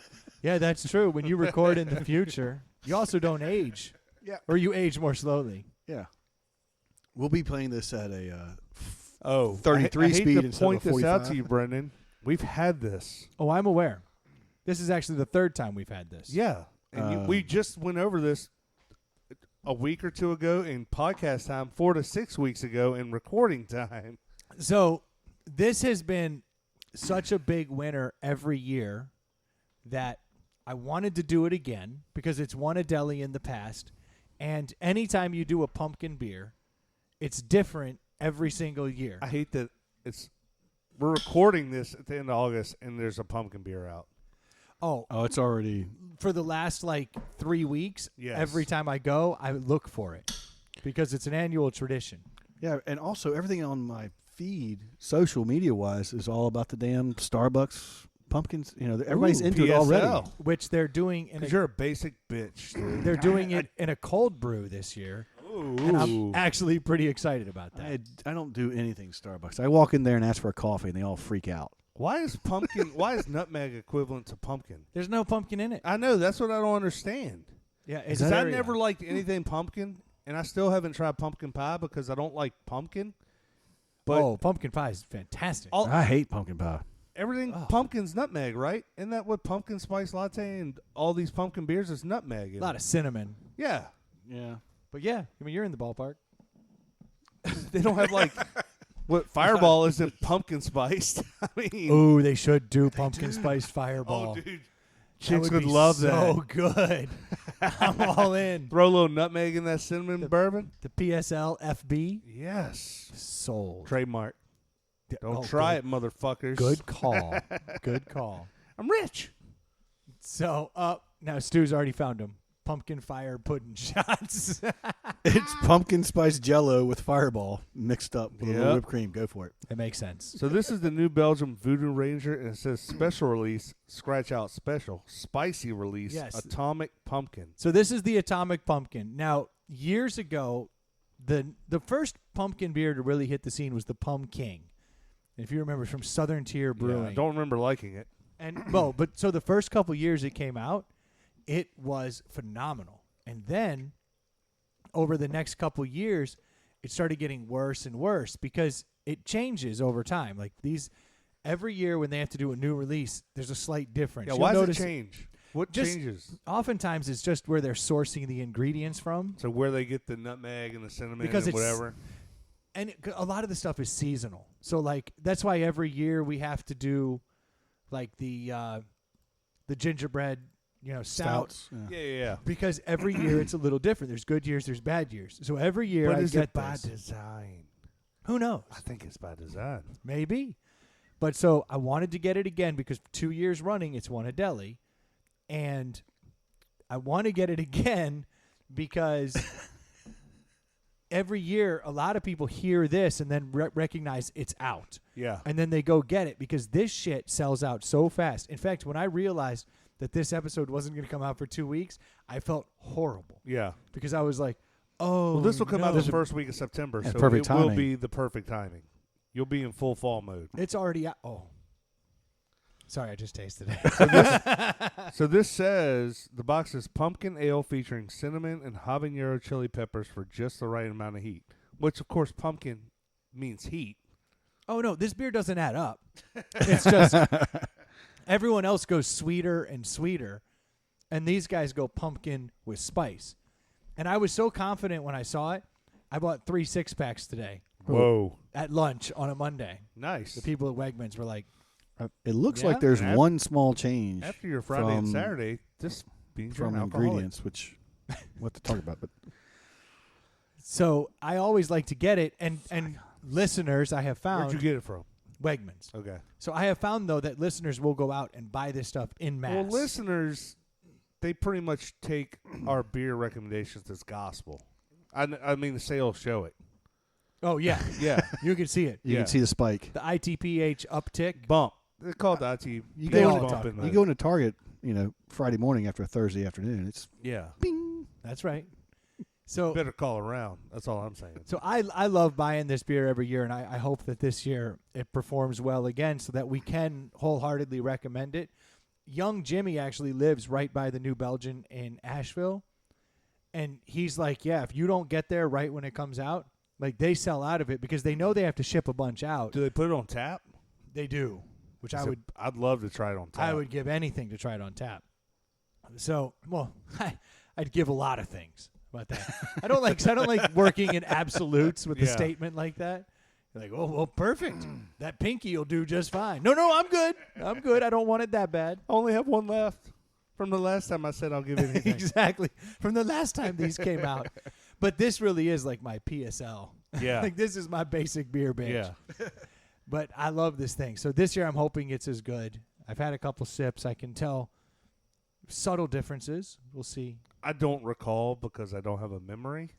Yeah, that's true. When you record in the future, you also don't age. Yeah. Or you age more slowly. Yeah. We'll be playing this at a I 33 hate speed to instead point of this out to 45. you, Brendan. We've had this. Oh, I'm aware. This is actually the third time we've had this. Yeah. And we just went over this a week or two ago in podcast time, 4 to 6 weeks ago in recording time. So this has been such a big winner every year that I wanted to do it again because it's won a DELI in the past. And anytime you do a pumpkin beer, it's different every single year. I hate that we're recording this at the end of August and there's a pumpkin beer out. Oh, it's already. for the last 3 weeks, Yes. every time I go, I look for it because it's an annual tradition. Yeah, and also everything on my feed, social media wise, is all about the damn Starbucks pumpkins. Everybody's Ooh, into it PSL. already. Which they're doing in Because you're a basic bitch, dude. they're doing it in a cold brew this year. And I'm actually pretty excited about that. I don't do anything Starbucks. I walk in there and ask for a coffee, and they all freak out. Why is nutmeg equivalent to pumpkin? There's no pumpkin in it. I know. That's what I don't understand. Yeah, it's Because I very never odd. liked anything pumpkin, and I still haven't tried pumpkin pie because I don't like pumpkin. But pumpkin pie is fantastic. I hate pumpkin pie. everything pumpkin's nutmeg, right? Isn't that what pumpkin spice latte and all these pumpkin beers is nutmeg? A lot of cinnamon. Yeah. Yeah. But yeah, I mean, you're in the ballpark. They don't have what Fireball isn't pumpkin spiced. I mean, Oh, they should do pumpkin spice fireball. dude, That chicks would be love so that. good. I'm all in. Throw a little nutmeg in that cinnamon bourbon. The PSL FB Yes. sold. Trademark. Don't Oh, try good. it, motherfuckers. Good call. Good call. I'm rich. So, now Stu's already found them. Pumpkin fire pudding shots. It's pumpkin spice Jello with Fireball mixed up with a little Yep. whipped cream. Go for it. It makes sense. So this is the New Belgium Voodoo Ranger, and it says special release, scratch out special, spicy release, Yes. atomic pumpkin. So this is the Atomic Pumpkin. Now, years ago, the first pumpkin beer to really hit the scene was the Pum King. If you remember, from Southern Tier Brewing. Yeah, I don't remember liking it. And but so the first couple years it came out, it was phenomenal. And then over the next couple years, it started getting worse and worse because it changes over time. Like every year when they have to do a new release, there's a slight difference. Yeah, You'll why does it notice change? What just- changes? Oftentimes it's just where they're sourcing the ingredients from. So where they get the nutmeg and the cinnamon Because and it's- whatever. And a lot of the stuff is seasonal. So that's why every year we have to do the gingerbread, stout. Stouts. Yeah. Yeah. Because every year it's a little different. There's good years, there's bad years. So every year But I is get it by this. design? Who knows? I think it's by design. Maybe. But so I wanted to get it again because 2 years running it's won a DELI. And I want to get it again because every year, a lot of people hear this and then recognize it's out. Yeah. And then they go get it because this shit sells out so fast. In fact, when I realized that this episode wasn't going to come out for 2 weeks, I felt horrible. Yeah. Because I was like, oh, well, this will come out no. the first week of September, so perfect it will timing. be the perfect timing. You'll be in full fall mode. It's already out. Oh. Sorry, I just tasted it. So this says the box is pumpkin ale featuring cinnamon and habanero chili peppers for just the right amount of heat, which, of course, pumpkin means heat. Oh, no, this beer doesn't add up. It's just everyone else goes sweeter and sweeter, and these guys go pumpkin with spice. And I was so confident when I saw it, I bought 3 6-packs today. Whoa. At lunch on a Monday. Nice. The people at Wegmans were like, It looks Yeah? like there's And one small change After your Friday and Saturday, this means you're from an alcoholic. ingredients, which we'll have to talk about. But so I always like to get it. And listeners, I have found Where'd you get it from? Wegmans. Okay. So I have found, though, that listeners will go out and buy this stuff in mass. Well, listeners, they pretty much take our beer recommendations as gospel. I mean, the sales show it. Oh, yeah. Yeah. You can see it. you Yeah. can see the spike. The ITPH uptick. Bump. They're called the IT. You They go all into, talk in you go into Target, Friday morning after a Thursday afternoon. It's Yeah. bing. That's right. So Better call around. That's all I'm saying. So I love buying this beer every year, and I hope that this year it performs well again so that we can wholeheartedly recommend it. Young Jimmy actually lives right by the New Belgian in Asheville, and he's like, yeah, if you don't get there right when it comes out, like they sell out of it because they know they have to ship a bunch out. Do they put it on tap? They do, which I'd love to try it on tap. I would give anything to try it on tap. So, well, I'd give a lot of things about that. I don't like working in absolutes with a Yeah. statement like that. You're like, oh, well, perfect. That pinky will do just fine. No, I'm good. I'm good. I don't want it that bad. I only have one left from the last time I said I'll give anything. Exactly. From the last time these came out. But this really is like my PSL. Yeah. Like this is my basic beer binge. Yeah. But I love this thing. So this year I'm hoping it's as good. I've had a couple sips. I can tell subtle differences. We'll see. I don't recall because I don't have a memory.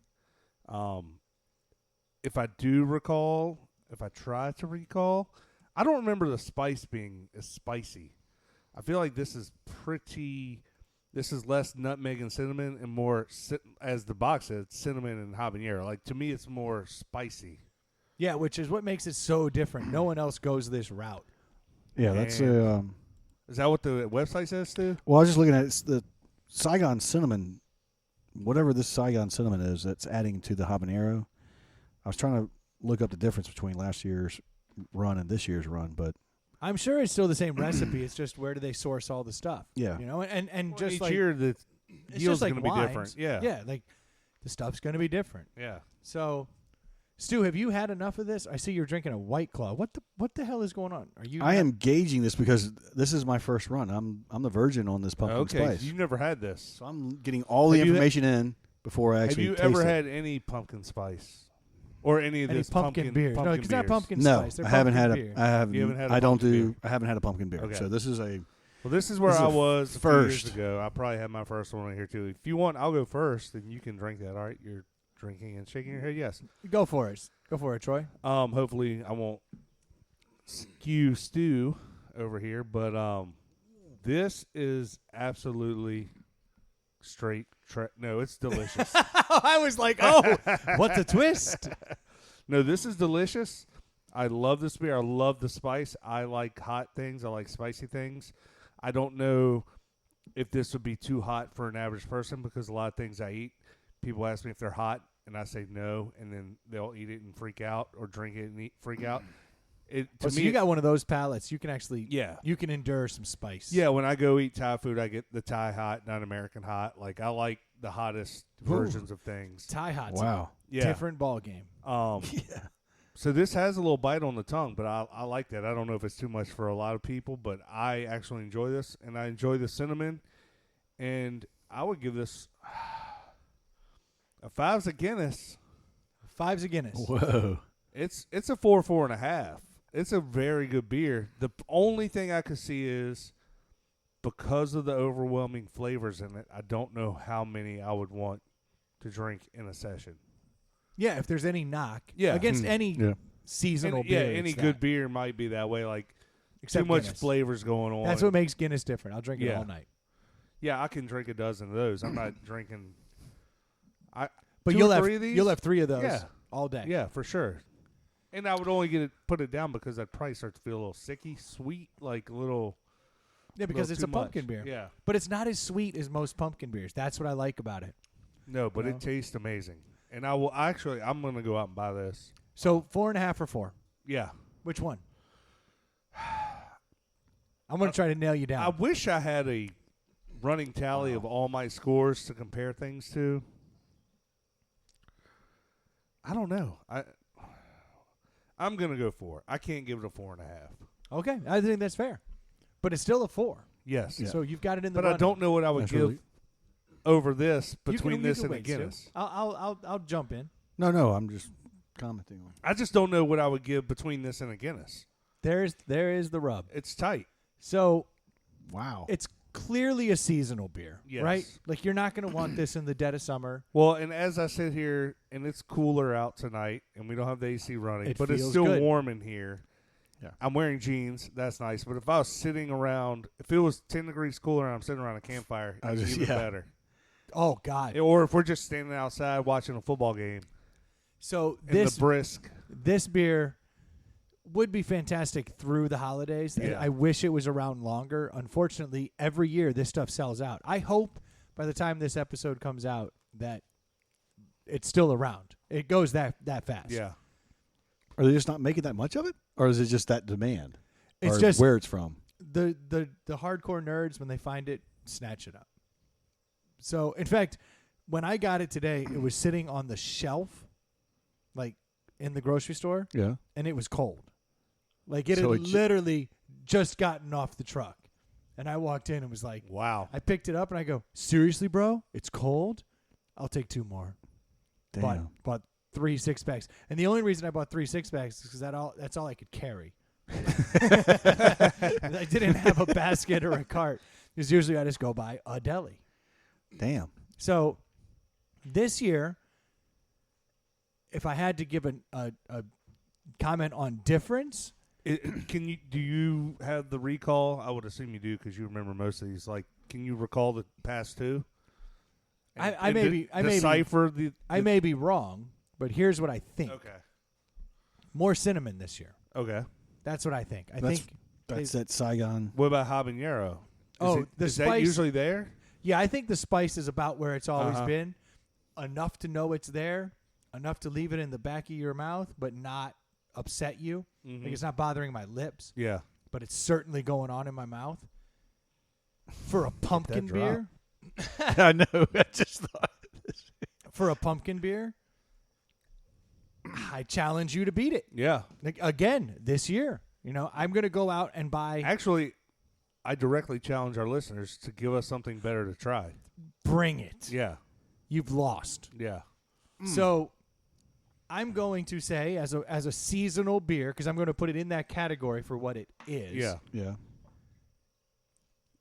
If I do recall, if I try to recall, I don't remember the spice being as spicy. I feel like this is less nutmeg and cinnamon and more, as the box said, cinnamon and habanero. Like, to me, it's more spicy. Yeah, which is what makes it so different. No one else goes this route. Yeah, that's Is that what the website says, Stu? well, I was just looking at it. It's the Saigon cinnamon, whatever this Saigon cinnamon is, that's adding to the habanero. I was trying to look up the difference between last year's run and this year's run, but I'm sure it's still the same recipe. It's just where do they source all the stuff? yeah, And Well, just each like year the it's yield's just like going to be wines. different. Yeah. Yeah, like the stuff's going to be different. Yeah. So, Stu, have you had enough of this? I see you're drinking a White Claw. What the hell is going on? Are you? I am gauging this because this is my first run. I'm the virgin on this pumpkin Okay, spice, you've never had this. so I'm getting all the Have you information in before I Have actually you taste ever it. had any pumpkin spice? Or any of any this pumpkin beer? No, it's not beers? pumpkin No, spice. They're I haven't had pumpkin a. beer. I haven't. You haven't had a I don't pumpkin do. beer? I haven't had a pumpkin beer. Okay. So this is a. Well, this is where This is I a was a few first. years ago. I probably had my first one right here, too. If you want, I'll go first, and you can drink that. All right? You're drinking and shaking your head. Yes. Go for it. Go for it, Troy. Hopefully, I won't skew Stu over here, but this is absolutely straight. No, it's delicious. I was like, oh, what's a twist? No, this is delicious. I love this beer. I love the spice. I like hot things. I like spicy things. I don't know if this would be too hot for an average person because a lot of things I eat, people ask me if they're hot, and I say no, and then they'll eat it and freak out or drink it and freak out. To So me, you got one of those palates. You can actually, yeah. you can endure some spice. Yeah, when I go eat Thai food, I get the Thai hot, not American hot. Like, I like the hottest versions of things. Thai hot's Wow. a Yeah. different ball game. Yeah. So this has a little bite on the tongue, but I like that. I don't know if it's too much for a lot of people, but I actually enjoy this, and I enjoy the cinnamon. And I would give this a 5's a Guinness. 5's a Guinness. Whoa. It's a 4.5. It's a very good beer. The only thing I could see is because of the overwhelming flavors in it, I don't know how many I would want to drink in a session. Yeah, if there's any knock Yeah. against any Yeah. seasonal And, yeah, beer. any it's good that. beer might be that way. Like Except too much Guinness. flavors going on. That's what makes Guinness different. I'll drink it Yeah. all night. Yeah, I can drink a dozen of those. I'm not drinking. But two you'll or have three of these? you'll have 3 of those Yeah. all day. Yeah, for sure. And I would only put it down because that price starts to feel a little sicky, sweet, like a little. Yeah, because little it's a too pumpkin much. beer. Yeah. But it's not as sweet as most pumpkin beers. That's what I like about it. No, but No. it tastes amazing. And I will actually. I'm going to go out and buy this. So 4.5 or 4. Yeah. Which one? I'm going to try to nail you down. I wish I had a running tally of all my scores to compare things to. I don't know. I'm gonna go 4. I can't give it a 4.5. Okay, I think that's fair. But it's still a 4. Yes, Yeah. So you've got it in the but I running. don't know what I would That's give really- over this You between can this and a wait, Stu. Guinness. I'll jump in. No, I'm just commenting on. I just don't know what I would give between this and a Guinness. There is the rub. It's tight. So Wow. it's clearly a seasonal beer, Yes. right? Like you're not going to want this in the dead of summer. Well, and as I sit here, and it's cooler out tonight, and we don't have the AC running, It but it's feels still good. warm in here. Yeah. I'm wearing jeans. That's nice. But if I was sitting around, if it was 10 degrees cooler and I'm sitting around a campfire, I it's just- even yeah. better. Oh God! Or if we're just standing outside watching a football game So in the brisk. this beer would be fantastic through the holidays. Yeah. I wish it was around longer. Unfortunately, every year this stuff sells out. I hope by the time this episode comes out that it's still around. It goes that fast. Yeah. Are they just not making that much of it, or is it just that demand? It's Or just where it's from. the hardcore nerds, when they find it, snatch it up. So, in fact, when I got it today, it was sitting on the shelf, like in the grocery store, Yeah. and it was cold. Like it So had it literally just gotten off the truck. And I walked in and was like, Wow. I picked it up and I go, seriously, bro? It's cold? I'll take 2 more. Damn. Bought 3 6-packs. And the only reason I bought 3 6-packs is because that's all I could carry. I didn't have a basket or a cart. Because usually I just go buy a DELI. Damn. So this year, if I had to give a comment on difference, Do you have the recall? I would assume you do because you remember most of these. Like, can you recall the past 2? I may be decipher the. I may be wrong, but here's what I think. Okay. More cinnamon this year. Okay. That's what I think. I That's- think. That's that Saigon. What about habanero? The is spice. that usually there? Yeah, I think the spice is about where it's always Uh-huh. been. Enough to know it's there, enough to leave it in the back of your mouth, but not upset you. Mhm. Like it's not bothering my lips, Yeah. but it's certainly going on in my mouth. For a pumpkin drop. beer, I know. I just thought. for a pumpkin beer, I challenge you to beat it. Yeah. Like, again, this year. You know, I'm going to go out and buy, Actually, I directly challenge our listeners to give us something better to try. bring it. Yeah. You've lost. Yeah. So I'm going to say, as a seasonal beer, because I'm going to put it in that category for what it is. Yeah. Yeah.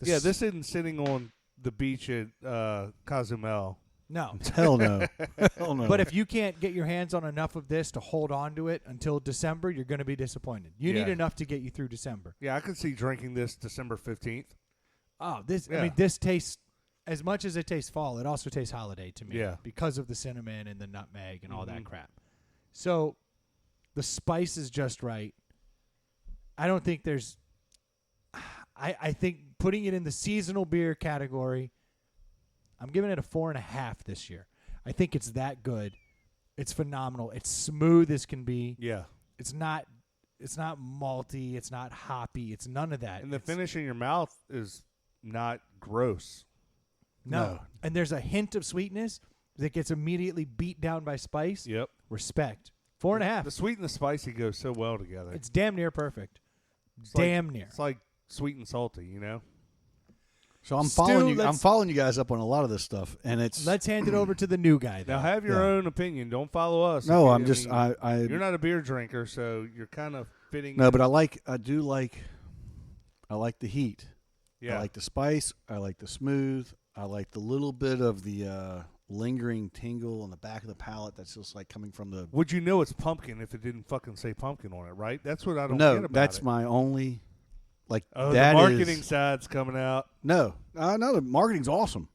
Yeah. This isn't sitting on the beach at Cozumel. No. Hell no. Hell no. But if you can't get your hands on enough of this to hold on to it until December, you're going to be disappointed. You need Yeah. enough to get you through December. Yeah, I could see drinking this December 15th. Oh, this! I Yeah. mean, this tastes as much as it tastes fall. It also tastes holiday to me. Yeah. Because of the cinnamon and the nutmeg and all that Mhm. crap. So, the spice is just right. I don't think there's. I think putting it in the seasonal beer category, I'm giving it a 4.5 this year. I think it's that good. It's phenomenal. It's smooth as can be. Yeah. It's not malty. It's not hoppy. It's none of that. And the It's- finish in your mouth is not gross. No. No. And there's a hint of sweetness that gets immediately beat down by spice. Yep. Respect. 4.5. The sweet and the spicy go so well together. It's damn near perfect. It's damn like, near. It's like sweet and salty, you know? So I'm Stu, following you. I'm let's- following you guys up on a lot of this stuff, and it's Let's hand it over to the new guy. Now Though. have your Yeah. own opinion. Don't follow us. no. I I'm just mean, I you're not a beer drinker, so you're kind of fitting. no, but I like the heat. yeah. I like the spice. I like the smooth. I like the little bit of the lingering tingle on the back of the palate that's just like coming from the. Would you know it's pumpkin if it didn't fucking say pumpkin on it, right? That's what I don't get No, about that's it. my only. Like Oh, that the marketing is- side's coming out. No, the marketing's awesome.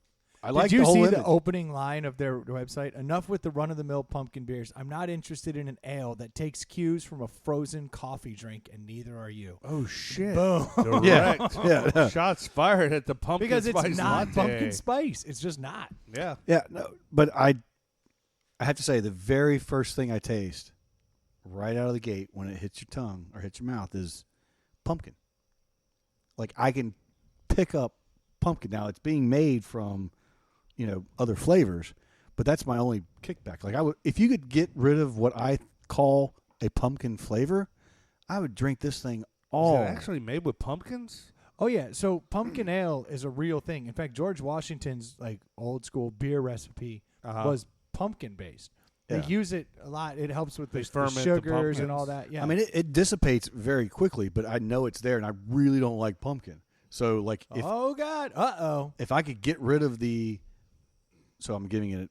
I like Did you the whole see image. the opening line of their website? Enough with the run-of-the-mill pumpkin beers. I'm not interested in an ale that takes cues from a frozen coffee drink, and neither are you. Oh shit! Boom. Direct. Yeah. Shots fired at the pumpkin Because it's spice not latte. pumpkin spice. It's just not. Yeah. Yeah, no, but I have to say the very first thing I taste right out of the gate when it hits your tongue or hits your mouth is pumpkin. Like I can pick up pumpkin. Now it's being made from, other flavors, but that's my only kickback. Like if you could get rid of what I call a pumpkin flavor, I would drink this thing all. Is it actually made with pumpkins? Oh yeah, so pumpkin ale is a real thing. In fact, George Washington's like old school beer recipe was pumpkin based. They Yeah. use it a lot. It helps with They the ferment the sugars and all pumpkins. that. Yeah, I mean, it dissipates very quickly, but I know it's there, and I really don't like pumpkin. So, like, oh god, if I could get rid of so I'm giving it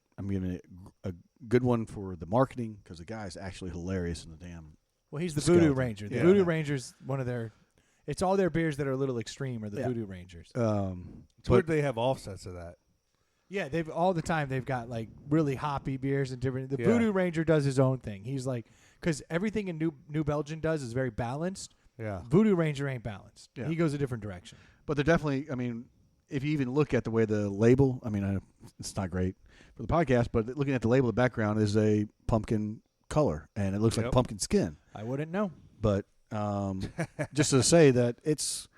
a good one for the marketing because the guy's actually hilarious in the damn. Well, he's the Skeleton. Voodoo Ranger. The Yeah. Voodoo Ranger's one of their. It's all their beers that are a little extreme are the Yeah. Voodoo Rangers. It's weird they have offsets of that. Yeah, they've all the time they've got like really hoppy beers and different. The Yeah. Voodoo Ranger does his own thing. He's like because everything in New Belgium does is very balanced. Yeah. Voodoo Ranger ain't balanced. Yeah. He goes a different direction. but they're definitely. I mean, if you even look at the way the label, I mean, it's not great for the podcast, but looking at the label, the background is a pumpkin color, and it looks like Yep. pumpkin skin. I wouldn't know. But just to say that it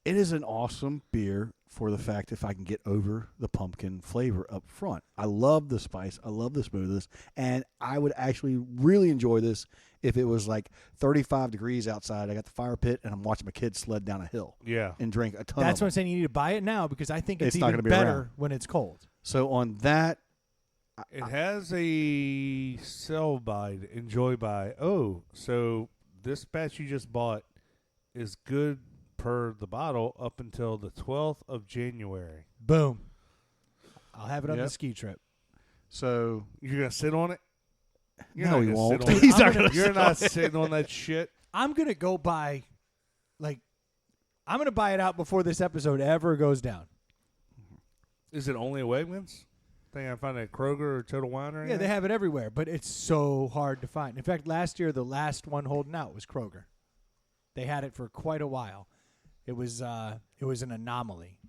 is an awesome beer for the fact if I can get over the pumpkin flavor up front. I love the spice. I love the smoothness. And I would actually really enjoy this if it was like 35 degrees outside. I got the fire pit and I'm watching my kids sled down a hill Yeah. and drink a ton That's of what I'm them. saying. You need to buy it now because I think it's It's not even gonna be better around. when it's cold. So on that, It has a sell by, enjoy by. Oh, so this batch you just bought is good per the bottle up until the 12th of January. Boom. I'll have it on the Yep. ski trip. so You're going to sit on it? You're no, not he gonna won't. sit on it. He's not I'm going to. You're not sitting on that shit. I'm gonna go buy, I'm gonna buy it out before this episode ever goes down. Is it only a Wegmans? Think I find it at Kroger or Total Wine or Yeah, anything? they have it everywhere, but it's so hard to find. In fact, last year the last one holding out was Kroger. They had it for quite a while. It was an anomaly.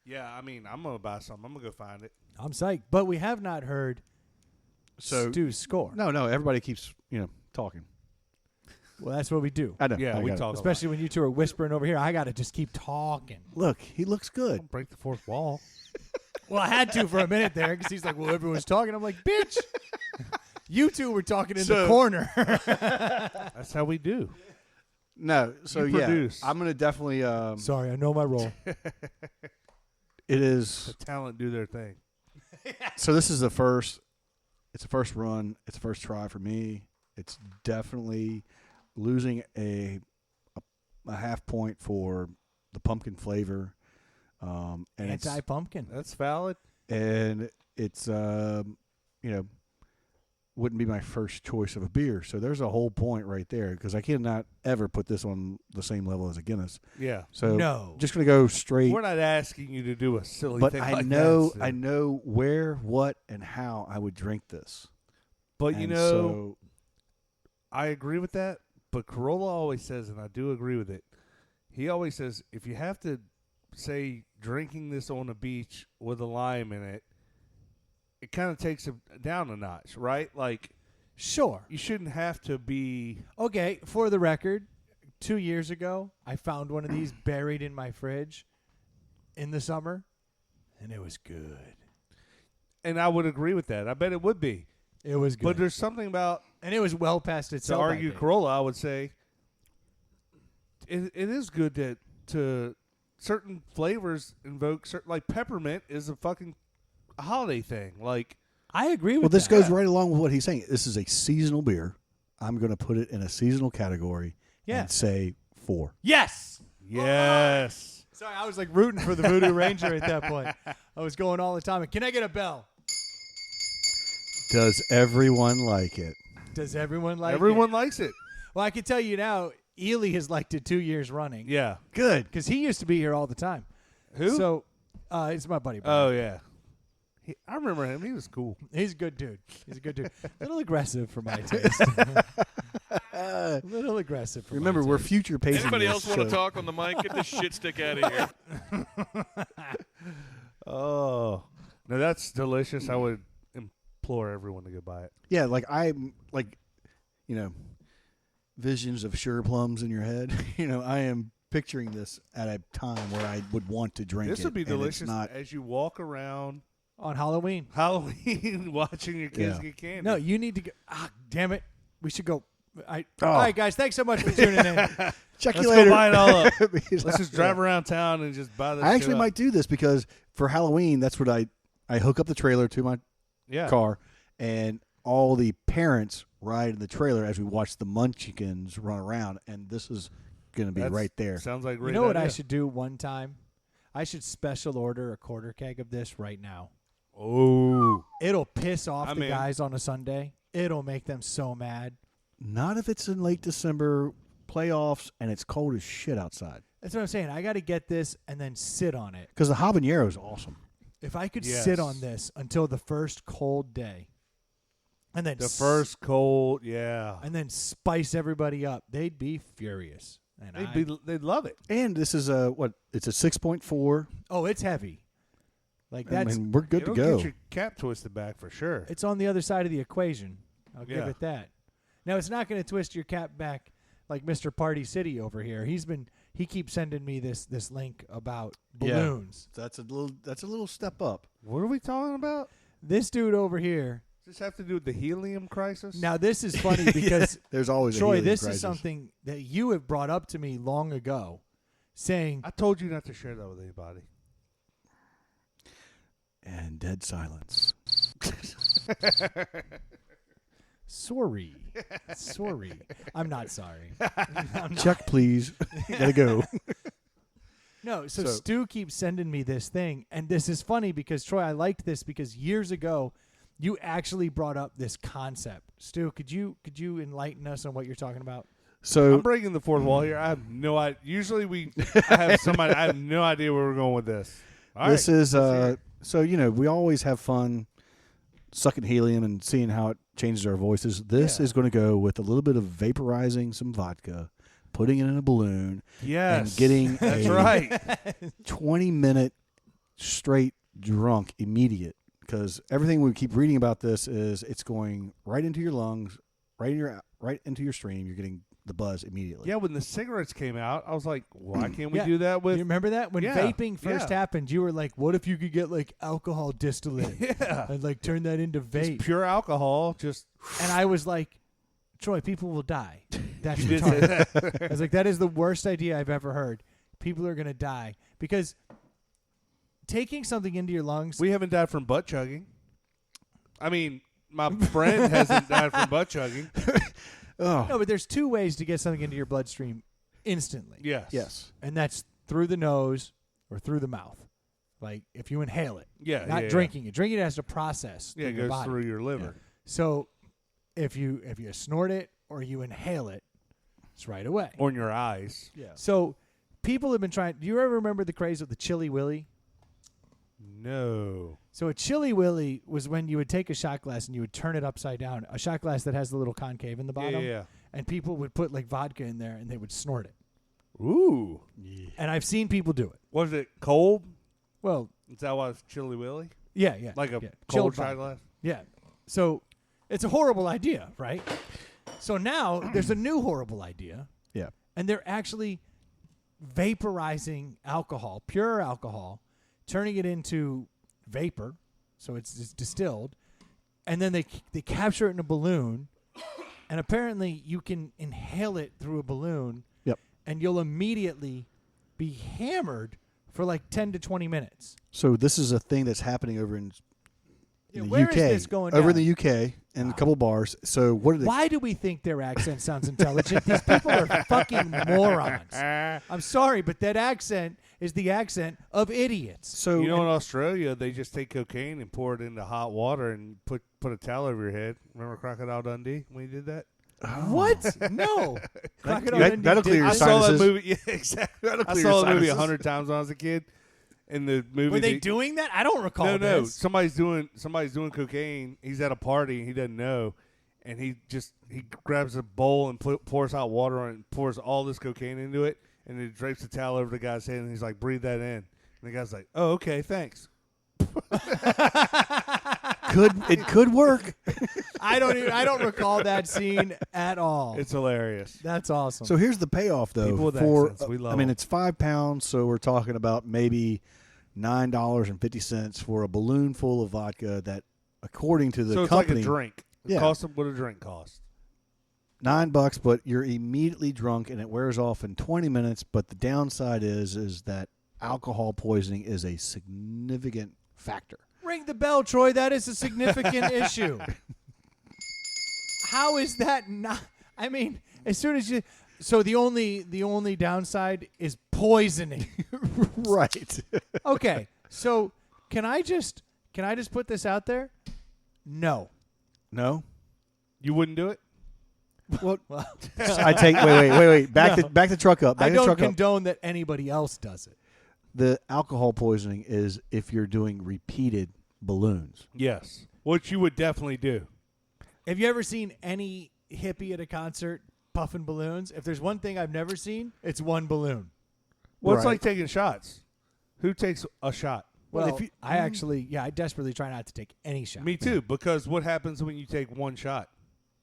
Yeah, I mean, I'm going to buy some. I'm going to go find it. I'm psyched, but we have not heard So Stu's score. no, everybody keeps talking. Well, that's what we do, I know. Yeah, I we got it. talk especially when you two are whispering over here. I got to just keep talking. Look, he looks good. Don't break the fourth wall. Well, I had to for a minute there because he's like, well, everyone's talking. I'm like, bitch, you two were talking in the So- corner. That's how we do. No, so You yeah, produce. I'm gonna definitely. Sorry, I know my role. It is. The talent do their thing. So this is the first. It's the first run. It's the first try for me. It's definitely losing a half point for the pumpkin flavor. And Anti-pumpkin. That's valid. it's wouldn't be my first choice of a beer. So there's a whole point right there because I cannot ever put this on the same level as a Guinness. Yeah. So No. just gonna go straight. We're not asking you to do a silly But thing I like know that. I know where, what, and how I would drink this. But you And know, so, I agree with that. But Corolla always says, and I do agree with it, he always says, if you have to say drinking this on the beach with a lime in it, it kind of takes it down a notch, right? Like, Sure. you shouldn't have to be. Okay, for the record, 2 years ago, I found one of these buried in my fridge in the summer, and it was good. And I would agree with that. I bet it would be. It was good. But there's something about, and it was well past its to sell-by argue date. Corolla, I would say, it is good that to certain flavors invoke certain, like peppermint is a fucking holiday thing. Like, I agree with well, this that. goes right along with what he's saying. This is a seasonal beer. I'm going to put it in a seasonal category Yeah. and say 4. Yes. yes. Sorry, I was like rooting for the Voodoo Ranger at that point. I was going all the time. Can I get a bell? Does everyone like it? Does everyone like it? Everyone likes it. Well, I can tell you now, Ely has liked it 2 years running. Yeah. Good. Because he used to be here all the time. Who? So, it's my buddy. Oh, Brian. yeah. I remember him. He was cool. He's a good dude. He's a good dude. A little aggressive for my taste. A little aggressive for Remember, my we're taste. future pacing. Anybody this, else want to so- talk on the mic? Get this shit stick out of here. Oh. No, that's delicious. I would implore everyone to go buy it. Yeah, like I'm like, visions of sure plums in your head. I am picturing this at a time where I would want to drink it. This would be and it's delicious not. as you walk around On Halloween. Halloween watching your kids Yeah. get candy. No, you need to go. Damn it. We should go. Oh. All right, guys. Thanks so much for tuning in. Check Let's you go later. buy it all up. Because Let's just drive around town and just buy this I actually shit might do this because for Halloween, that's what I hook up the trailer to my Yeah. car, and all the parents ride in the trailer as we watch the Munchkins run around, and this is going to be That's- right there. Sounds like a You great know what I idea. should do one time? I should special order a quarter keg of this right now. Oh. It'll piss off I'm the in. guys on a Sunday. It'll make them so mad. Not if it's in late December playoffs and it's cold as shit outside. That's what I'm saying. I got to get this and then sit on it. Because the habanero is awesome. If I could Yes. sit on this until the first cold day, and then The first cold, yeah. and then spice everybody up, they'd be furious. And They'd love it. And this is it's a 6.4. oh, it's heavy. Like I that's mean, we're good It'll to go. get your cap twisted back for sure. it's on the other side of the equation. I'll give Yeah. it that. Now it's not going to twist your cap back like Mr. Party City over here. He keeps sending me this link about Yeah. balloons. That's a little step up. What are we talking about? This dude over here. Does this have to do with the helium crisis? Now this is funny because There's always a Troy, helium this crisis. is something that you have brought up to me long ago, saying I told you not to share that with anybody. And dead silence. sorry, sorry. I'm not sorry. Check, please. Gotta go. No, so So- Stu keeps sending me this thing, and this is funny because Troy, I liked this because years ago, you actually brought up this concept. Stu, could you enlighten us on what you're talking about? So I'm breaking the fourth wall here. I have no idea. Usually I have somebody. I have no idea where we're going with this. All this right. is hear so we always have fun sucking helium and seeing how it changes our voices. This Yeah. is going to go with a little bit of vaporizing some vodka, putting it in a balloon, Yes. and getting That's a right. 20-minute straight drunk immediate. Because everything we keep reading about this is it's going right into your lungs, right into your stream. You're getting the buzz immediately. Yeah, when the cigarettes came out, I was like, why can't we Yeah. do that with? You remember that when Yeah, vaping first yeah. happened? You were like, "What if you could get like alcohol distillate Yeah. and like turn that into Just vape?" pure alcohol. Just And I was like, "Troy, people will die." That's you did say retarded. that. I was like, "That is the worst idea I've ever heard. People are gonna die because taking something into your lungs." We haven't died from butt chugging. I mean, my friend hasn't died from butt chugging. Oh, No, but there's two ways to get something into your bloodstream instantly. Yes. yes. And that's through the nose or through the mouth. Like if you inhale it, Yeah. not yeah, drinking it. Drinking it has to process Yeah, through it your goes body. through your liver. So if you snort it or you inhale it, it's right away. Or in your eyes. Yeah. So people have been trying. Do you ever remember the craze of the Chili Willy? No. So a Chili Willy was when you would take a shot glass and you would turn it upside down. A shot glass that has the little concave in the Yeah, bottom. yeah. And people would put like vodka in there and they would snort it. Ooh. And I've seen people do it. Was it cold? Well, Is that why it's Chili Willy? yeah, yeah. Like a yeah. cold Chilled shot vodka. glass? Yeah. So it's a horrible idea, right? So now there's a new horrible idea, Yeah. and they're actually vaporizing alcohol, pure alcohol, turning it into vapor, so it's distilled, and then they capture it in a balloon, and apparently you can inhale it through a balloon, Yep. and you'll immediately be hammered for like 10 to 20 minutes. So this is a thing that's happening over in in the where UK. is this going over down? in the UK in a couple bars. So what did they? Why do we think their accent sounds intelligent? These people are fucking morons. I'm sorry, but that accent is the accent of idiots. So You know, in Australia, they just take cocaine and pour it into hot water and put a towel over your head. Remember Crocodile Dundee when he did that? What? No. Crocodile that- Dundee that'll did clear your this? I saw that sinuses. movie. Yeah, exactly. That'll I clear saw your that movie sinuses. 100 times when I was a kid. In the movie, Were they doing that? I don't recall no, this. somebody's doing cocaine. He's at a party and he doesn't know, and he grabs a bowl and pours hot water on it and pours all this cocaine into it, and he drapes the towel over the guy's head and he's like, "Breathe that in." And the guy's like, "Oh, okay, thanks." it could work. I don't recall that scene at all. It's hilarious. That's awesome. So here's the payoff, though. People with for accents, we love I mean, them. it's £5, so we're talking about maybe $9.50 for a balloon full of vodka. That, according to the So it's company, like a drink. It Yeah. costs what a drink costs. $9, but you're immediately drunk and it wears off in 20 minutes. But the downside is that alcohol poisoning is a significant factor. Ring the bell, Troy. That is a significant issue. How is that not? I mean, as soon as you. So the only downside is poisoning. Right. Okay. So can I just put this out there? No. No. You wouldn't do it? Well, Well, I take wait. Back the truck up. Back I the don't truck up. condone that anybody else does it. The alcohol poisoning is if you're doing repeated balloons. Yes. Which you would definitely do. Have you ever seen any hippie at a concert puffing balloons? If there's one thing I've never seen, it's one balloon. Well, it's Right. like taking shots. Who takes a shot? Well, if you- I desperately try not to take any shot. Me too, because what happens when you take one shot?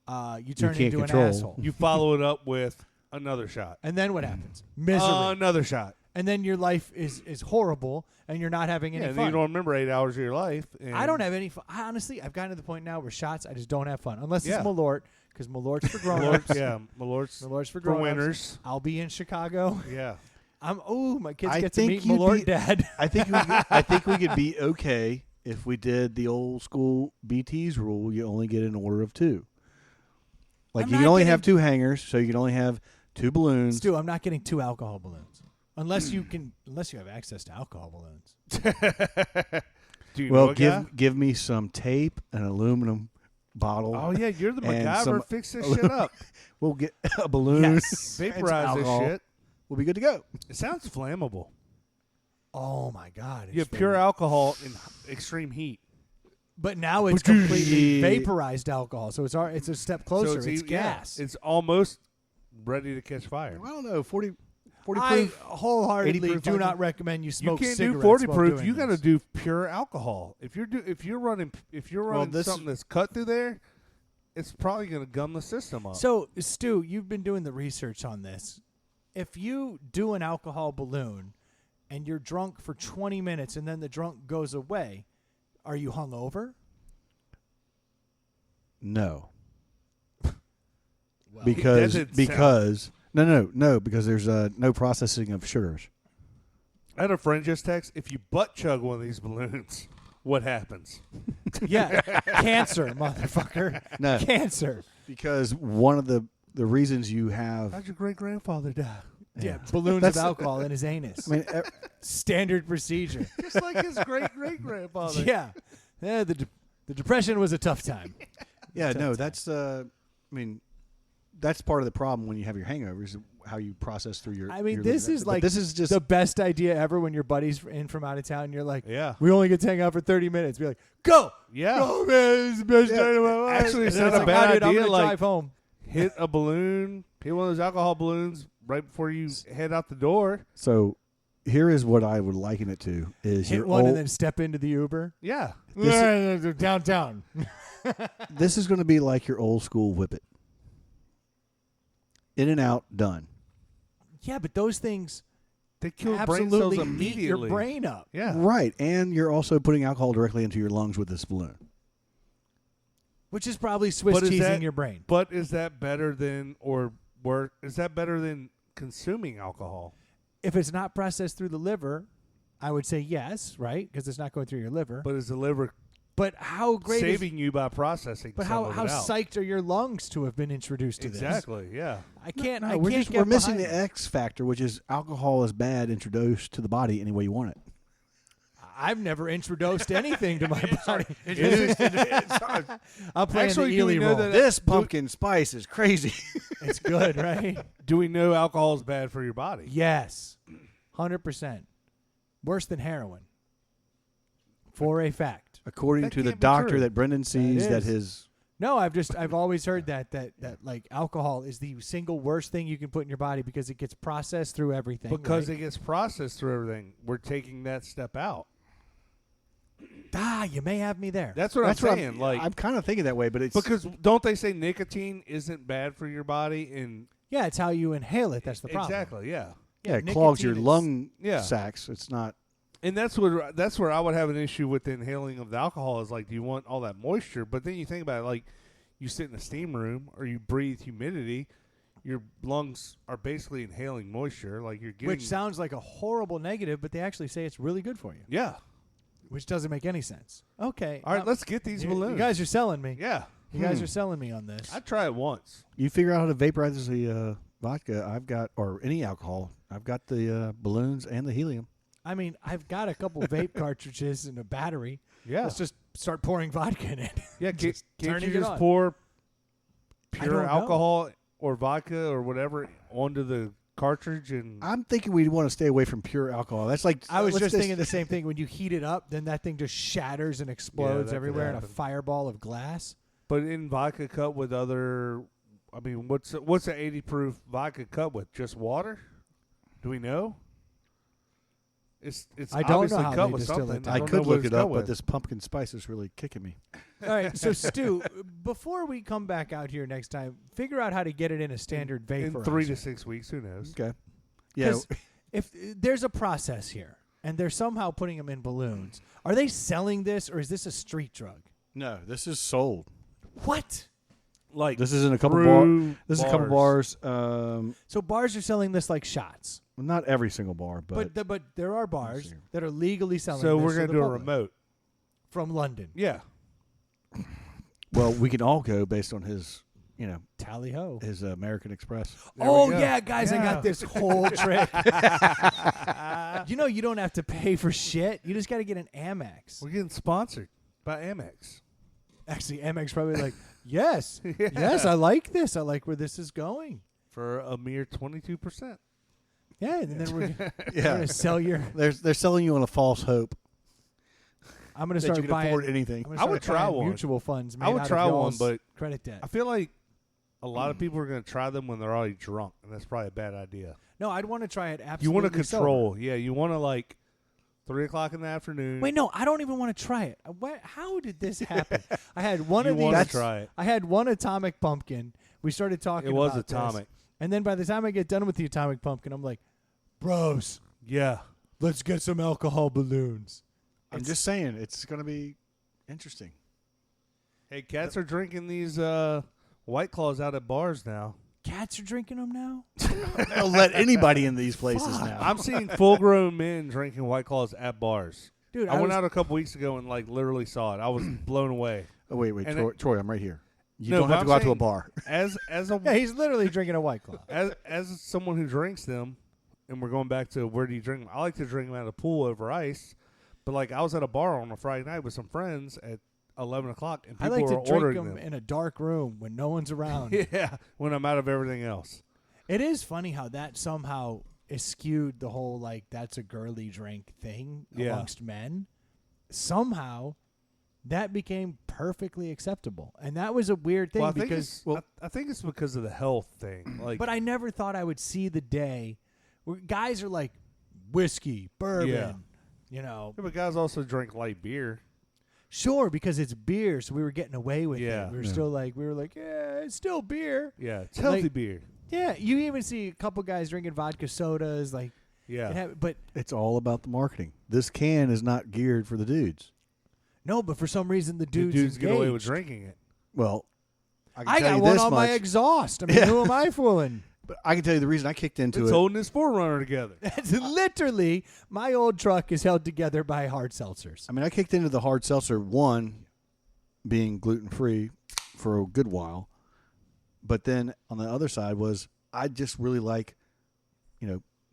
You turn can't into control. an asshole. You follow it up with another shot. And then what happens? Misery. Another shot. And then your life is horrible, and you're not having any Yeah, and fun. you don't remember 8 hours of your life. And I don't have any fun. Honestly, I've gotten to the point now where shots, I just don't have fun. Unless Yeah. it's Malort, because Malort's for grown-ups. Malort's, yeah, Malort's Malort's for for grown-ups. winners. I'll be in Chicago. Yeah. My kids I get to think meet you'd Malort be- Dad. I think we could be okay if we did the old school BT's rule. You only get an order of 2. Like I'm you not can only getting- have 2 hangers, so you can only have 2 balloons. Stu, I'm not getting 2 alcohol balloons. Unless you have access to alcohol balloons. Do you know Well, a guy? give me some tape, an aluminum bottle. Oh yeah, you're the and MacGyver. some- Fix this shit up. We'll get a balloon. Yes. and some Vaporize this alcohol. shit. We'll be good to go. It sounds flammable. Oh, my God. You have pure alcohol in extreme heat. But now it's But you- completely Yeah. vaporized alcohol, so it's a step closer. So it's yeah, gas. it's almost ready to catch fire. I don't know, 40 I proof. wholeheartedly 80 proof do vodka? not recommend you You smoke can't do cigarettes 40 while proof. doing You got to this. do pure alcohol. If you're running this- something that's cut through there, it's probably going to gum the system up. So, Stu, you've been doing the research on this. If you do an alcohol balloon and you're drunk for 20 minutes and then the drunk goes away, are you hungover? No. Well, Because doesn't no, because there's no processing of sugars. I had a friend just text, if you butt chug one of these balloons, what happens? yeah, cancer, motherfucker. No. Cancer. Because one of the reasons you have How'd your great grandfather die? Yeah, balloons That's- of alcohol in his anus. I mean Standard procedure. Just like his great great grandfather. Yeah. The depression was a tough time. yeah, no, Tough that's that's part of the problem when you have your hangovers, how you process through your I mean, your this living- is but like this is just the best idea ever when your buddy's in from out of town and you're like, Yeah. we only get to hang out for 30 minutes. Be like, go! Yeah. Go, man. This is the best Yeah. night of my life. Actually, it's And then not a like, bad "Oh, dude, I'm idea, gonna like- drive home. Hit a balloon, hit one of those alcohol balloons right before you head out the door. so here is what I would liken it to is Hit your one old, and then step into the Uber. Yeah. Downtown. this is going to be like your old school whippet. In and out, done. Yeah, but those things They kill brain cells absolutely eat immediately. your brain up. Yeah. Right, and you're also putting alcohol directly into your lungs with this balloon. Which is probably Swiss But is cheesing that- your brain. But is that better than is that better than consuming alcohol? If it's not processed through the liver, I would say yes, right? Because it's not going through your liver. But is the liver But how great saving you by processing. But some how of it out. psyched are your lungs to have been introduced to Exactly. Yeah. this? I can't. No, I we're can't just get we're missing behind the it. X factor, which is alcohol is bad introduced to the body any way you want it. I've never introduced anything to my body. I'm playing Actually, the do we Ely know role. that- This pumpkin spice is crazy. It's good, right? Do we know alcohol is bad for your body? Yes, 100%. Worse than heroin, for a fact. According That to the can't be doctor true. that Brendan sees, that is. his No, I've always heard that like alcohol is the single worst thing you can put in your body because it gets processed through everything. Because right? it gets processed through everything. We're taking that step out. You may have me there. That's what I'm saying. Like, I'm kind of thinking that way, but it's because don't they say nicotine isn't bad for your body? And Yeah, it's how you inhale it. That's the problem. exactly, yeah. yeah, it clogs your nicotine is- lung Yeah. sacs. It's not. And that's where I would have an issue with the inhaling of the alcohol is like, do you want all that moisture? But then you think about it, like you sit in a steam room or you breathe humidity, your lungs are basically inhaling moisture. Like you're getting, Which sounds like a horrible negative, but they actually say it's really good for you, yeah. which doesn't make any sense. Okay. All right, let's get these balloons. You guys are selling me. yeah. You guys are selling me on this. I'd try it once. You figure out how to vaporize the vodka. I've got, or any alcohol. I've got the balloons and the helium. I mean, I've got a couple vape cartridges and a battery. Yeah. Let's just start pouring vodka in it. Yeah, Just can't turning you it just on. pour I pure don't know. alcohol or vodka or whatever onto the cartridge and I'm thinking we'd want to stay away from pure alcohol. That's like I was let's just thinking the same thing. When you heat it up, then that thing just shatters and explodes that could everywhere in a happen. fireball of glass. but in vodka cut with other I mean what's an 80 proof vodka cut with? Just water? Do we know? It's I don't know obviously how cut they with distill something. it I down. could don't know what look it's it cut up, with. but this pumpkin spice is really kicking me. All right, so Stu, before we come back out here next time, figure out how to get it in a standard vaporizer. in 3 to 6 weeks, who knows? Okay. Yeah. 'Cause if there's a process here, and they're somehow putting them in balloons, are they selling this, or is this a street drug? No, this is sold. What? Like This is in a couple through This is a couple bars. So bars are selling this like shots, Well, not every single bar, but but there are bars see. that are legally selling. So this we're to gonna the do a public remote. from London. Yeah. well, we can all go based on his, Tally ho! his American Express. There we Oh go. yeah, guys, I Yeah. got this whole trick. You don't have to pay for shit. You just got to get an Amex. We're getting sponsored by Amex. Actually, Amex probably like, yes, Yeah. yes, I like this. I like where this is going. For a mere 22%. Yeah, and then we're Yeah, gonna sell your. they're selling you on a false hope I'm gonna that you start can buying. afford anything. I'm gonna I would start try buying one. mutual funds. I made would out of try one, y'all's but credit debt. I feel like a lot of people are going to try them when they're already drunk, and that's probably a bad idea. No, I'd want to try it absolutely. You want to sober. control. Yeah, you want to like 3 o'clock in the afternoon. Wait, no, I don't even want to try it. How did this happen? I had one you of these. want to try it. I had one atomic pumpkin. We started talking. It was about this, atomic. and then by the time I get done with the atomic pumpkin, I'm like, bros, Yeah. let's get some alcohol balloons. I'm just saying, it's going to be interesting. Hey, cats are drinking these White Claws out at bars now. Cats are drinking them now. They'll let anybody in these places now. I'm seeing full-grown men drinking White Claws at bars. Dude, I went out a couple weeks ago and like literally saw it. I was blown away. Oh, wait, and Troy, I'm right here. You No, don't but have to I'm go out to a saying- bar. As a Yeah, he's literally drinking a White Claw. as someone who drinks them, and we're going back to where do you drink them? I like to drink them at a pool over ice. But like I was at a bar on a Friday night with some friends at 11 o'clock, and I people like were to drink ordering them in a dark room when no one's around. Yeah, when I'm out of everything else. It is funny how that somehow eschewed the whole like that's a girly drink thing Yeah. amongst men. Somehow that became perfectly acceptable. And that was a weird thing Well, I think because I think it's because of the health thing. Like, but I never thought I would see the day where guys are like whiskey, bourbon, Yeah. Yeah, but guys also drink light beer. sure, because it's beer, so we were getting away with Yeah. it. We were Yeah. still like yeah, it's still beer. Yeah, it's healthy Like- beer. Yeah, you even see a couple guys drinking vodka sodas, like Yeah, but It's all about the marketing. This can is not geared for the dudes. no, but for some reason the the dudes, dudes get away with engaged. drinking it. Well, I can I tell got you one this on my much, exhaust. I mean, Yeah. who am I fooling? but I can tell you the reason I kicked into It's it. holding his Forerunner together. That's literally my old truck is held together by hard seltzers. I mean, I kicked into the hard seltzer one being gluten-free for a good while. But then on the other side was I just really like,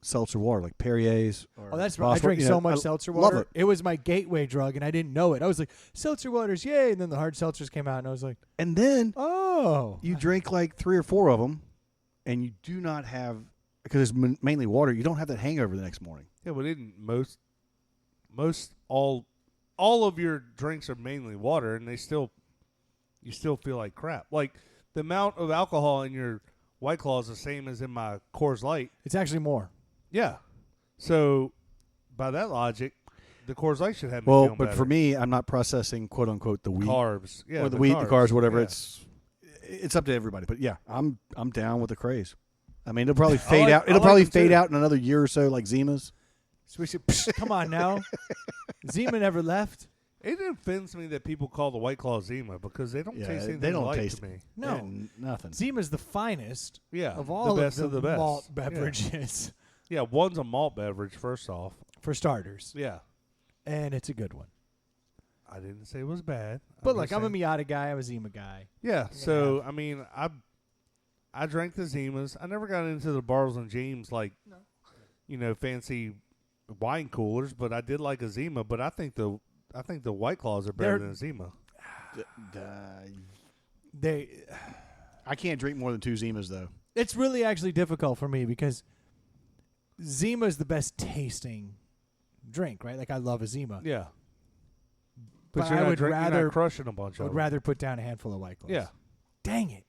seltzer water, like Perrier's. Or Oh, that's right. I drink so much seltzer love water. it. It was my gateway drug, and I didn't know it. I was like, seltzer waters, yay! And then the hard seltzers came out, and I was like, And then oh. you drink like 3 or 4 of them, and you do not have, because it's mainly water, you don't have that hangover the next morning. Yeah, but didn't most all of your drinks are mainly water, and you still feel like crap. Like the amount of alcohol in your White Claw is the same as in my Coors Light. It's actually more. Yeah. So by that logic, the Coors Light should have me Well, feeling but better. for me, I'm not processing "quote unquote" the wheat Carbs, yeah, or the wheat, the carbs, whatever. yeah. It's up to everybody. But yeah, I'm down with the craze. I mean, it'll probably fade like- out. I It'll like probably them fade too. out in another year or so, like Zima's. So we should, come on now. Zima never left. It offends me that people call the White Claw Zima because they don't Yeah, taste anything they don't alike taste to me. No. Nothing. Zima's the finest Yeah, of all the best of the best. malt Yeah. beverages, Yeah, one's a malt beverage, first off. for starters. Yeah. And it's a good one. I didn't say it was bad. But look, just I'm a saying- Miata guy. I'm a Zima guy. Yeah, so, I mean, I drank the Zimas. I never got into the Bartles and James, like, fancy wine coolers, but I did like a Zima, but I think the White Claws are better than a Zima. I can't drink more than 2 Zimas though. It's really actually difficult for me because Zima is the best tasting drink, right? Like I love a Zima. Yeah. But you're I not would you're rather not crushing a bunch I of would them. rather put down a handful of White Claws. Yeah. Dang it.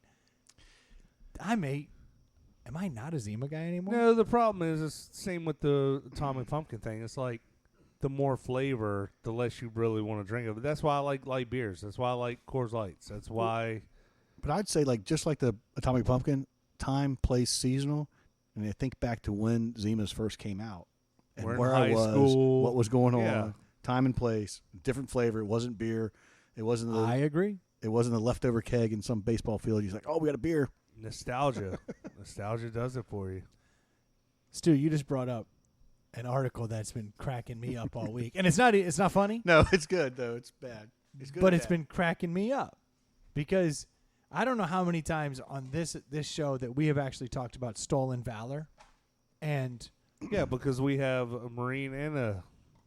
Am I not a Zima guy anymore? No, the problem is it's the same with the Tommy Pumpkin thing. It's like the more flavor, the less you really want to drink of it. That's why I like light beers. That's why I like Coors Lights. That's why. But I'd say just like the Atomic Pumpkin, time, place, seasonal. And I think back to when Zimas first came out and We're in where I high was, school. what was going on, Yeah. time and place, different flavor. It wasn't beer. It wasn't I agree. It wasn't the leftover keg in some baseball field. You're like, oh, we got a beer. Nostalgia. Nostalgia does it for you. Stu, you just brought up an article that's been cracking me up all week. And it's not funny, No, it's good though. It's bad. It's good. but it's been cracking me up because I don't know how many times on this show that we have actually talked about stolen valor. And Yeah, because we have a Marine and a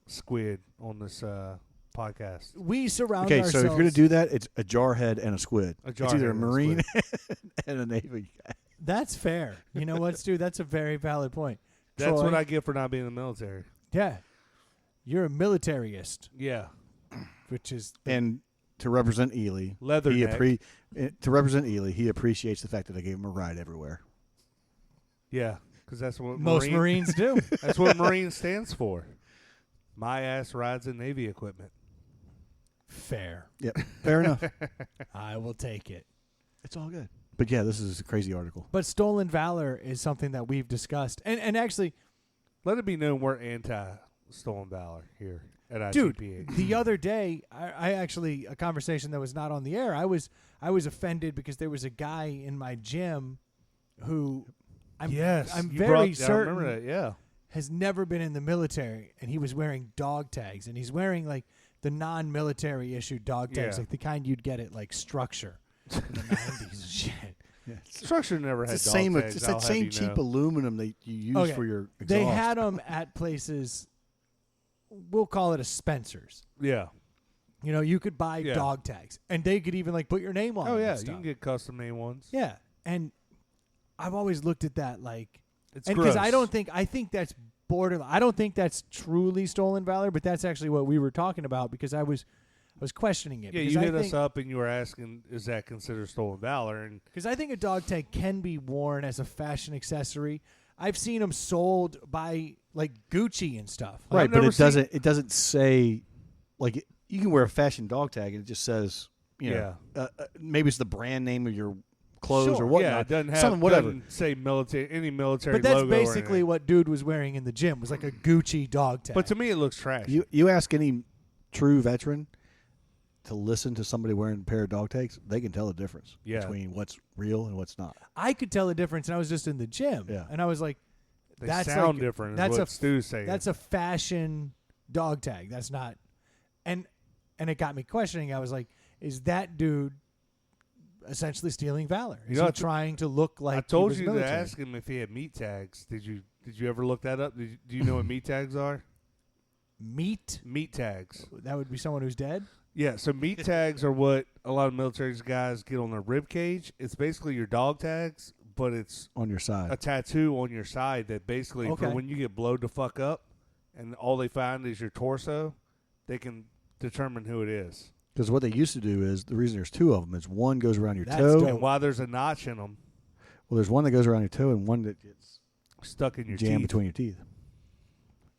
squid on this podcast. we surround Okay, ourselves. so if you're going to do that, it's a jarhead and a squid. A It's jarhead either a and a Marine and a Navy guy. That's fair. You know what, Stu? That's a very valid point. That's Troy, what I get for not being in the military. Yeah. You're a militarist, Yeah. which is And to represent Ely, Leatherneck. he appreciates the fact that I gave him a ride everywhere. Yeah, because that's what most Marines do. That's what Marine stands for. My ass rides in Navy equipment. Fair. Yep, fair enough. I will take it. It's all good. But yeah, this is a crazy article. But stolen valor is something that we've discussed. And actually, Let it be known we're anti-stolen valor here at dude, ITPH. the other day, I actually, a conversation that was not on the air, I was offended because there was a guy in my gym who I'm you very brought- I certain remember that, yeah. has never been in the military, and he was wearing dog tags, and he's wearing like the non-military issued dog tags, Yeah. like the kind you'd get at like Structure in the 90s and shit. Yeah, Structure never had it's the dog same. tags, It's I'll that have same you cheap know. aluminum that you use Okay. for your exhaust. They had them at places, we'll call it a Spencer's. Yeah. You know, you could buy Yeah. dog tags, and they could even like put your name on Oh, them. yeah. and You stuff. can get custom name ones. Yeah, and I've always looked at that like, It's because gross. I think that's borderline. I don't think that's truly stolen valor, but that's actually what we were talking about because I was questioning it. Yeah, because you I hit think, us up and you were asking, is that considered stolen valor? And because I think a dog tag can be worn as a fashion accessory. I've seen them sold by like Gucci and stuff. right, I've but never it doesn't. It doesn't say like you can wear a fashion dog tag and it just says maybe it's the brand name of your clothes Sure. or whatnot. yeah, it doesn't have something whatever. doesn't say military any military But that's logo or basically anything. what dude was wearing in the gym was like a Gucci dog tag. But to me, it looks trash. You ask any true veteran to listen to somebody wearing a pair of dog tags, they can tell the difference Yeah. between what's real and what's not. I could tell the difference, and I was just in the gym, Yeah. and I was like, they that's sound like, different. That's is what a Stu's saying. That's a fashion dog tag. That's not, and it got me questioning. I was like, is that dude essentially stealing valor? Is You know, he trying to look like I told he was you to military? ask him if he had meat tags. Did you ever look that up? Do you know what meat tags are? Meat? Meat tags. That would be someone who's dead? Yeah, so meat tags are what a lot of military guys get on their rib cage. It's basically your dog tags, but it's On your side. a tattoo on your side that basically for Okay. when you get blowed the fuck up and all they find is your torso, they can determine who it is. Because what they used to do is, the reason there's two of them is one goes around your That's toe. dope. And why there's a notch in them Well, there's one that goes around your toe and one that gets stuck in your jammed teeth. between your teeth.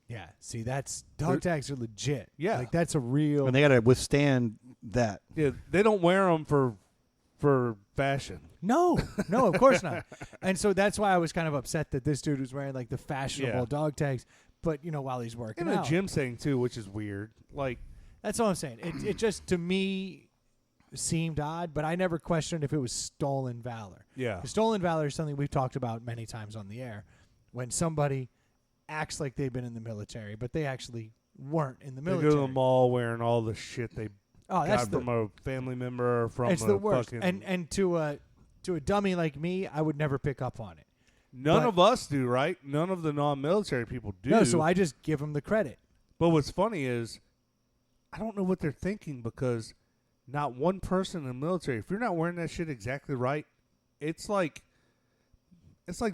Yeah. See, that's dog tags are legit. Yeah. Like that's a real. And they got to withstand that. Yeah, they don't wear them for fashion. No, of course not. And so that's why I was kind of upset that this dude was wearing like the fashionable Yeah. dog tags. But while he's working And a out, gym thing too, which is weird. Like, that's all I'm saying. It just to me seemed odd, but I never questioned if it was stolen valor. yeah, Stolen valor is something we've talked about many times on the air. When somebody acts like they've been in the military, but they actually weren't in the they military. go to the mall wearing all the shit they Oh, that's got from a family member or from it's a the worst. fucking. And to a dummy like me, I would never pick up on it. None but- of us do, right? None of the non-military people do. No, so I just give them the credit. But what's funny is, I don't know what they're thinking because not one person in the military, if you're not wearing that shit exactly right, it's like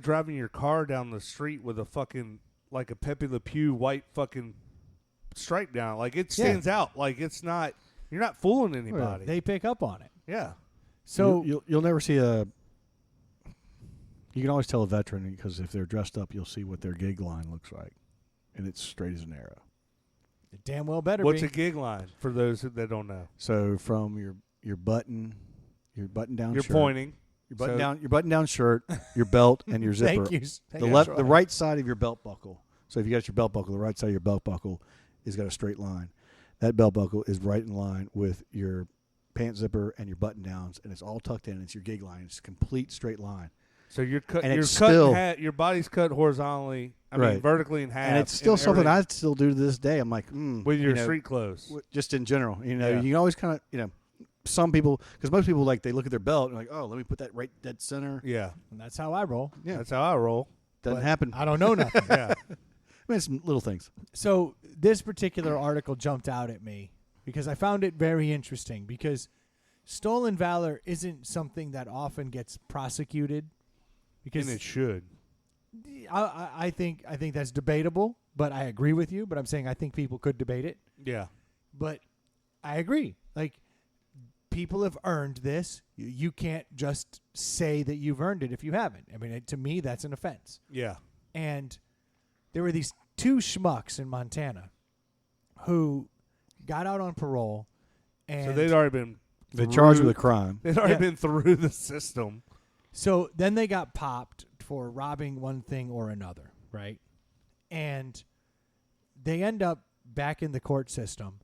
driving your car down the street with a fucking, like a Pepe Le Pew white fucking stripe down. Like, it stands out. Like, it's not, you're not fooling anybody. They pick up on it. yeah. So you'll never see a. You can always tell a veteran because if they're dressed up, you'll see what their gig line looks like, and it's straight as an arrow. it damn well better What's be. a gig line for those that don't know? So from your button down. You're shirt, pointing. your button down shirt, your belt, and your zipper. Thank you. The right side of your belt buckle. So if you got your belt buckle, the right side of your belt buckle has got a straight line. That belt buckle is right in line with your pant zipper and your button downs, and it's all tucked in. It's your gig line. It's a complete straight line. So you're cut. And You're it's cut. still- Your body's cut horizontally. I mean, Right. vertically in half. And it's still and something everything I still do to this day. I'm like, with your street clothes. just in general. Yeah. You can always kind of, some people, because most people, like, they look at their belt and like, oh, let me put that right dead center. Yeah, And that's how I roll. Yeah. that's how I roll. Doesn't But happen. I don't know nothing. Yeah, I mean, it's little things. So this particular article jumped out at me because I found it very interesting because stolen valor isn't something that often gets prosecuted. Because and it should. I think that's debatable, but I agree with you. But I'm saying I think people could debate it. Yeah, But I agree. Like, people have earned this. You can't just say that you've earned it if you haven't. I mean, to me, that's an offense. yeah. And there were these two schmucks in Montana who got out on parole. And So they'd already been. They through- charged with a crime. They'd already Yeah. been through the system. So then they got popped for robbing one thing or another, right? And they end up back in the court system,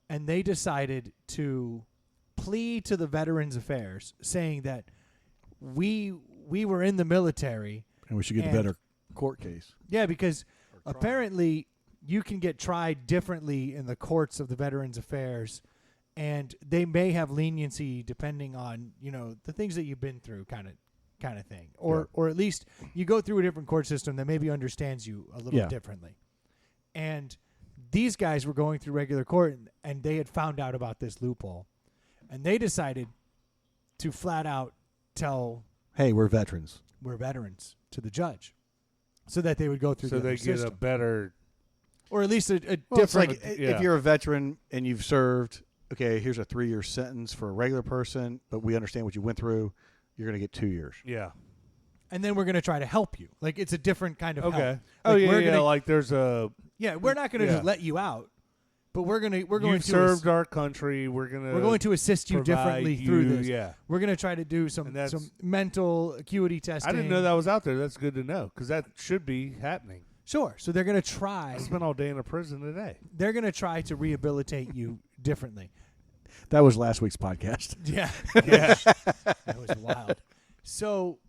and they decided to plead to the Veterans Affairs, saying that we were in the military. And we should get a And- better court case. Yeah, because apparently you can get tried differently in the courts of the Veterans Affairs, and they may have leniency depending on the things that you've been through, kind of thing, or at least you go through a different court system that maybe understands you a little Yeah. differently. And these guys were going through regular court, and they had found out about this loophole, and they decided to flat out tell Hey, we're veterans. we're veterans to the judge, so that they would go through So the they other get a system. better. Or at least a Well, it's different. like yeah. if you're a veteran and you've served, okay, here's a 3-year sentence for a regular person, but we understand what you went through. You're going to get 2 years. Yeah. and then we're going to try to help you. Like, it's a different kind of Okay. help. Oh Like, yeah, we're yeah. gonna- Like there's a. Yeah, we're not going to Yeah. just let you out, but we're going You to served our country. We're going to assist you differently provide through you- this. Yeah. We're going to try to do some And that's- mental acuity testing. I didn't know that was out there. That's good to know because that should be happening. Sure. So they're going to try. I spent all day in a prison today. They're going to try to rehabilitate you differently. That was last week's podcast. Yeah. Yeah. That was wild. So,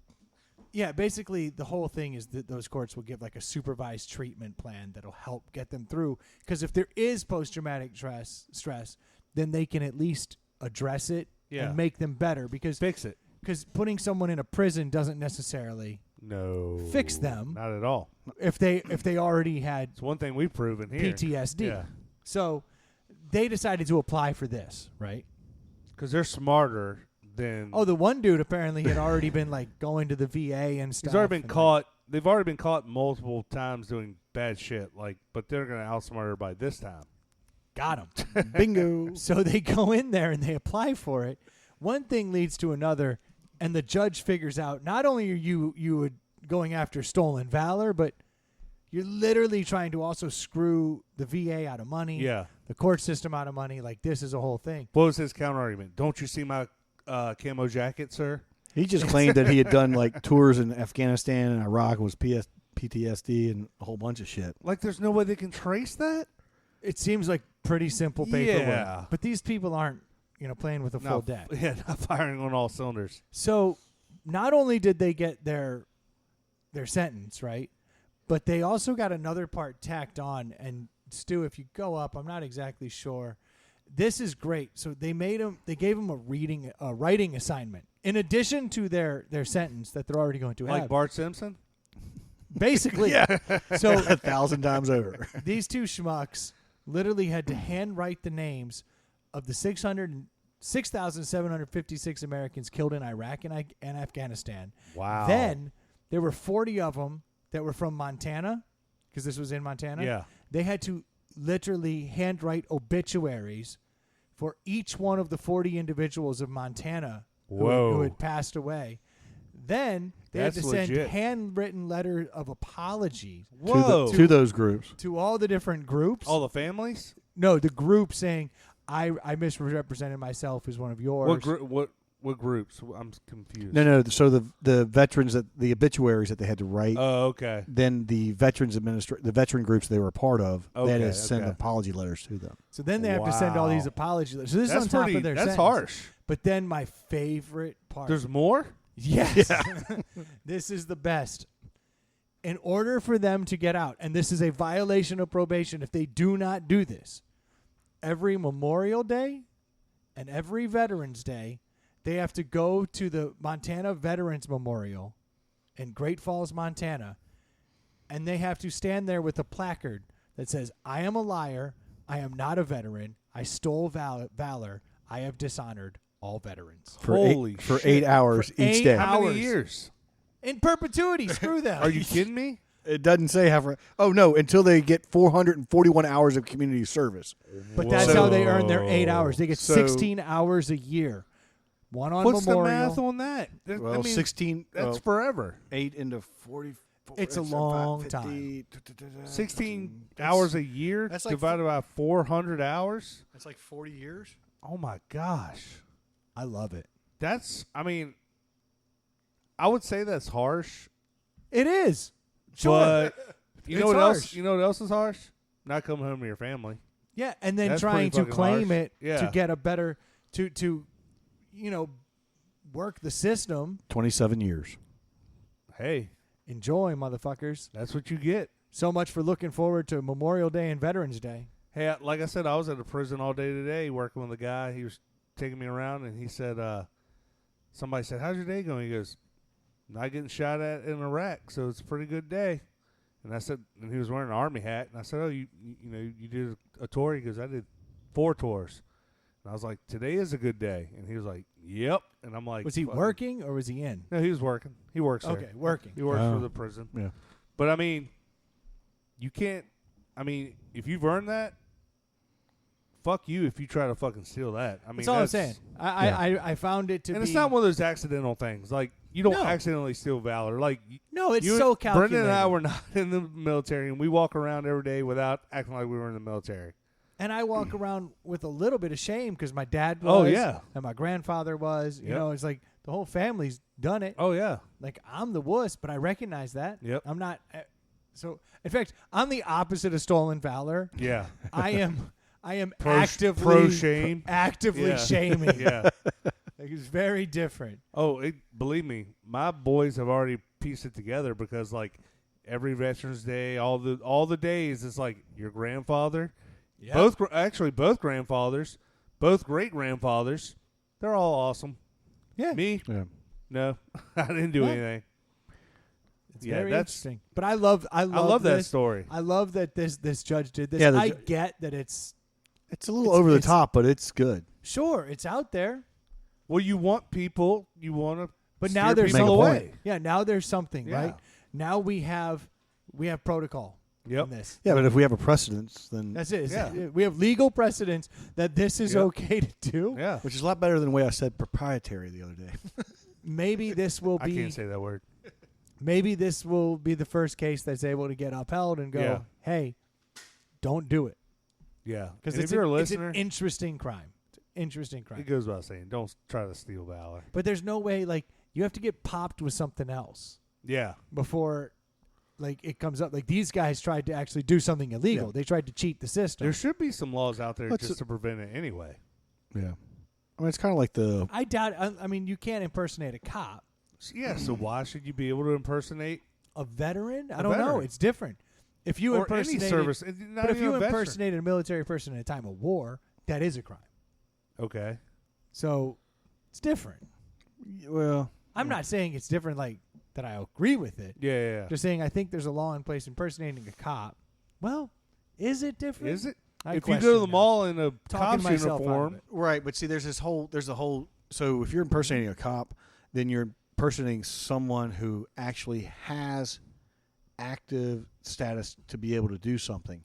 yeah, basically the whole thing is that those courts will give like a supervised treatment plan that'll help get them through. Because if there is post-traumatic stress, then they can at least address it Yeah. and make them better because Fix it. putting someone in a prison doesn't necessarily No. fix them Not at all. if they already had It's one thing we've proven here. PTSD. Yeah. So they decided to apply for this, right? Because they're smarter than. Oh, the one dude apparently had already been like going to the VA and stuff. he's already been and, caught. They've already been caught multiple times doing bad shit. But they're gonna outsmart everybody this time. Got him. Bingo. So they go in there and they apply for it. One thing leads to another, and the judge figures out not only are you going after stolen valor, but you're literally trying to also screw the VA out of money, Yeah. the court system out of money. Like, this is a whole thing. What was his counter argument? Don't you see my camo jacket, sir? He just claimed that he had done like tours in Afghanistan and Iraq, was PTSD and a whole bunch of shit. Like, there's no way they can trace that. It seems like pretty simple paperwork. Yeah. But these people aren't, playing with a full deck. Yeah, not firing on all cylinders. So not only did they get their sentence, right, but they also got another part tacked on. And Stu, if you go up, I'm not exactly sure. This is great. So they gave him a writing assignment in addition to their sentence that they're already going to Like have. Bart Simpson? Basically. So 1,000 times over. these two schmucks literally had to handwrite the names of the 6,756 Americans killed in Iraq and Afghanistan. Wow. Then there were 40 of them that were from Montana, because this was in Montana. Yeah. They had to literally handwrite obituaries for each one of the 40 individuals of Montana who had passed away. Then they had to That's send legit. handwritten letters of apology Whoa. To those groups. to all the different groups. All the families? No, the group saying, I misrepresented myself as one of yours. What groups? I'm confused. No. So the veterans, the obituaries that they had to write, Oh, okay. then the the veteran groups they were a part of, they had Okay, to send okay. apology letters to them. So then they have to send all these Wow. apology letters. So this That's is on top pretty. of their That's sentence. harsh. But then my favorite part. There's more? Yes. This is the best. In order for them to get out, and this is a violation of probation if they do not do this, every Memorial Day and every Veterans Day, they have to go to the Montana Veterans Memorial in Great Falls, Montana, and they have to stand there with a placard that says, I am a liar, I am not a veteran, I stole valor, I have dishonored all veterans. For Holy for shit. 8 hours For each 8 day. How many hours. years? In perpetuity, screw them. Are you kidding me? It doesn't say how. Oh no! Until they get 441 hours of community service. But that's how they earn their 8 hours. They get So- 16 hours a year. One on What's Memorial. the math on that? Well, I mean, 16. That's forever. 8 into 40. It's a long time. 16 hours a year that's like divided by 400 hours? That's like 40 years. Oh, my gosh. I love it. I would say that's harsh. It is. Sure. But you know It's what else? harsh. You know what else is harsh? Not coming home to your family. Yeah, and then That's trying pretty to fucking claim harsh. it to Yeah. get a better work the system. 27 years. Hey, Enjoy, motherfuckers. that's what you get. So much for looking forward to Memorial Day and Veterans Day. Hey, like I said, I was at a prison all day today working with a guy. He was taking me around, and he said, somebody said, how's your day going? He goes, not getting shot at in Iraq, so it's a pretty good day. And I said, and he was wearing an army hat, and I said, oh, you did a tour? He goes, I did 4 tours. And I was like, today is a good day. And he was like, yep. And I'm like, Was he fucking- working or was he in? No, he was working. He works there. Okay, working. He works Oh. for the prison. Yeah. But, I mean, you can't, if you've earned that, fuck you if you try to fucking steal that. I mean, That's all I'm saying. I found it to And be. it's not one of those accidental things. Like, you don't No. accidentally steal valor. Like, No, it's you, so calculated. Brendan and I were not in the military, and we walk around every day without acting like we were in the military. And I walk around with a little bit of shame because my dad was. Oh, yeah. And my grandfather was. You Yep. know, it's like the whole family's done it. Oh, yeah. Like, I'm the wuss, but I recognize that. Yep. I'm not. So, in fact, I'm the opposite of stolen valor. Yeah. I am Pro actively shame. actively Yeah. shaming. Yeah. Like, it's very different. Oh, believe me, my boys have already pieced it together because, like, every Veterans Day, all the days, it's like your grandfather. Yeah. Both grandfathers both great grandfathers. They're all awesome. Yeah. Me? Yeah. No, I didn't do Yeah. anything. It's Yeah, very that's- interesting. But I love that this. story. I love that this judge did this. Yeah, the I ju- get that it's It's a little It's- over the it's- top, but it's good. sure it's out there, Well, you want people. You want to. but now there's Make a something. point. away. Yeah, now there's something, Yeah. right? Now we have protocol Yep. in this. Yeah, but if we have a precedence, then That's it. Yeah. We have legal precedence that this is Yep. okay to do. Yeah. which is a lot better than the way I said proprietary the other day. Maybe this will I be can't say that word. maybe this will be the first case that's able to get upheld and go, Yeah. hey, don't do it. Yeah. Because And it's, if you're a it's listener, an interesting crime. It's an interesting crime. it goes without saying, don't try to steal valor. But there's no way, like, you have to get popped with something else Yeah. before, like, it comes up. Like, these guys tried to actually do something illegal. Yeah. They tried to cheat the system. There should be some laws out there What's just to prevent it anyway. Yeah. I mean, it's kind of like the I doubt, I mean, you can't impersonate a cop. Yeah, so why should you be able to impersonate A veteran? I A don't know. veteran. It's different. If you or any impersonated, service? Not but if even you a veteran. impersonated a military person in a time of war, that is a crime. Okay. So it's different. well. I'm not saying it's different, like that. I agree with it. Yeah, yeah, yeah. Just saying, I think there's a law in place impersonating a cop. Well, is it different? Is it? I If you go to question the that. mall in a Talking cop's myself out of uniform, it. Right, but see, there's a whole. So if you're impersonating a cop, then you're impersonating someone who actually has active status to be able to do something.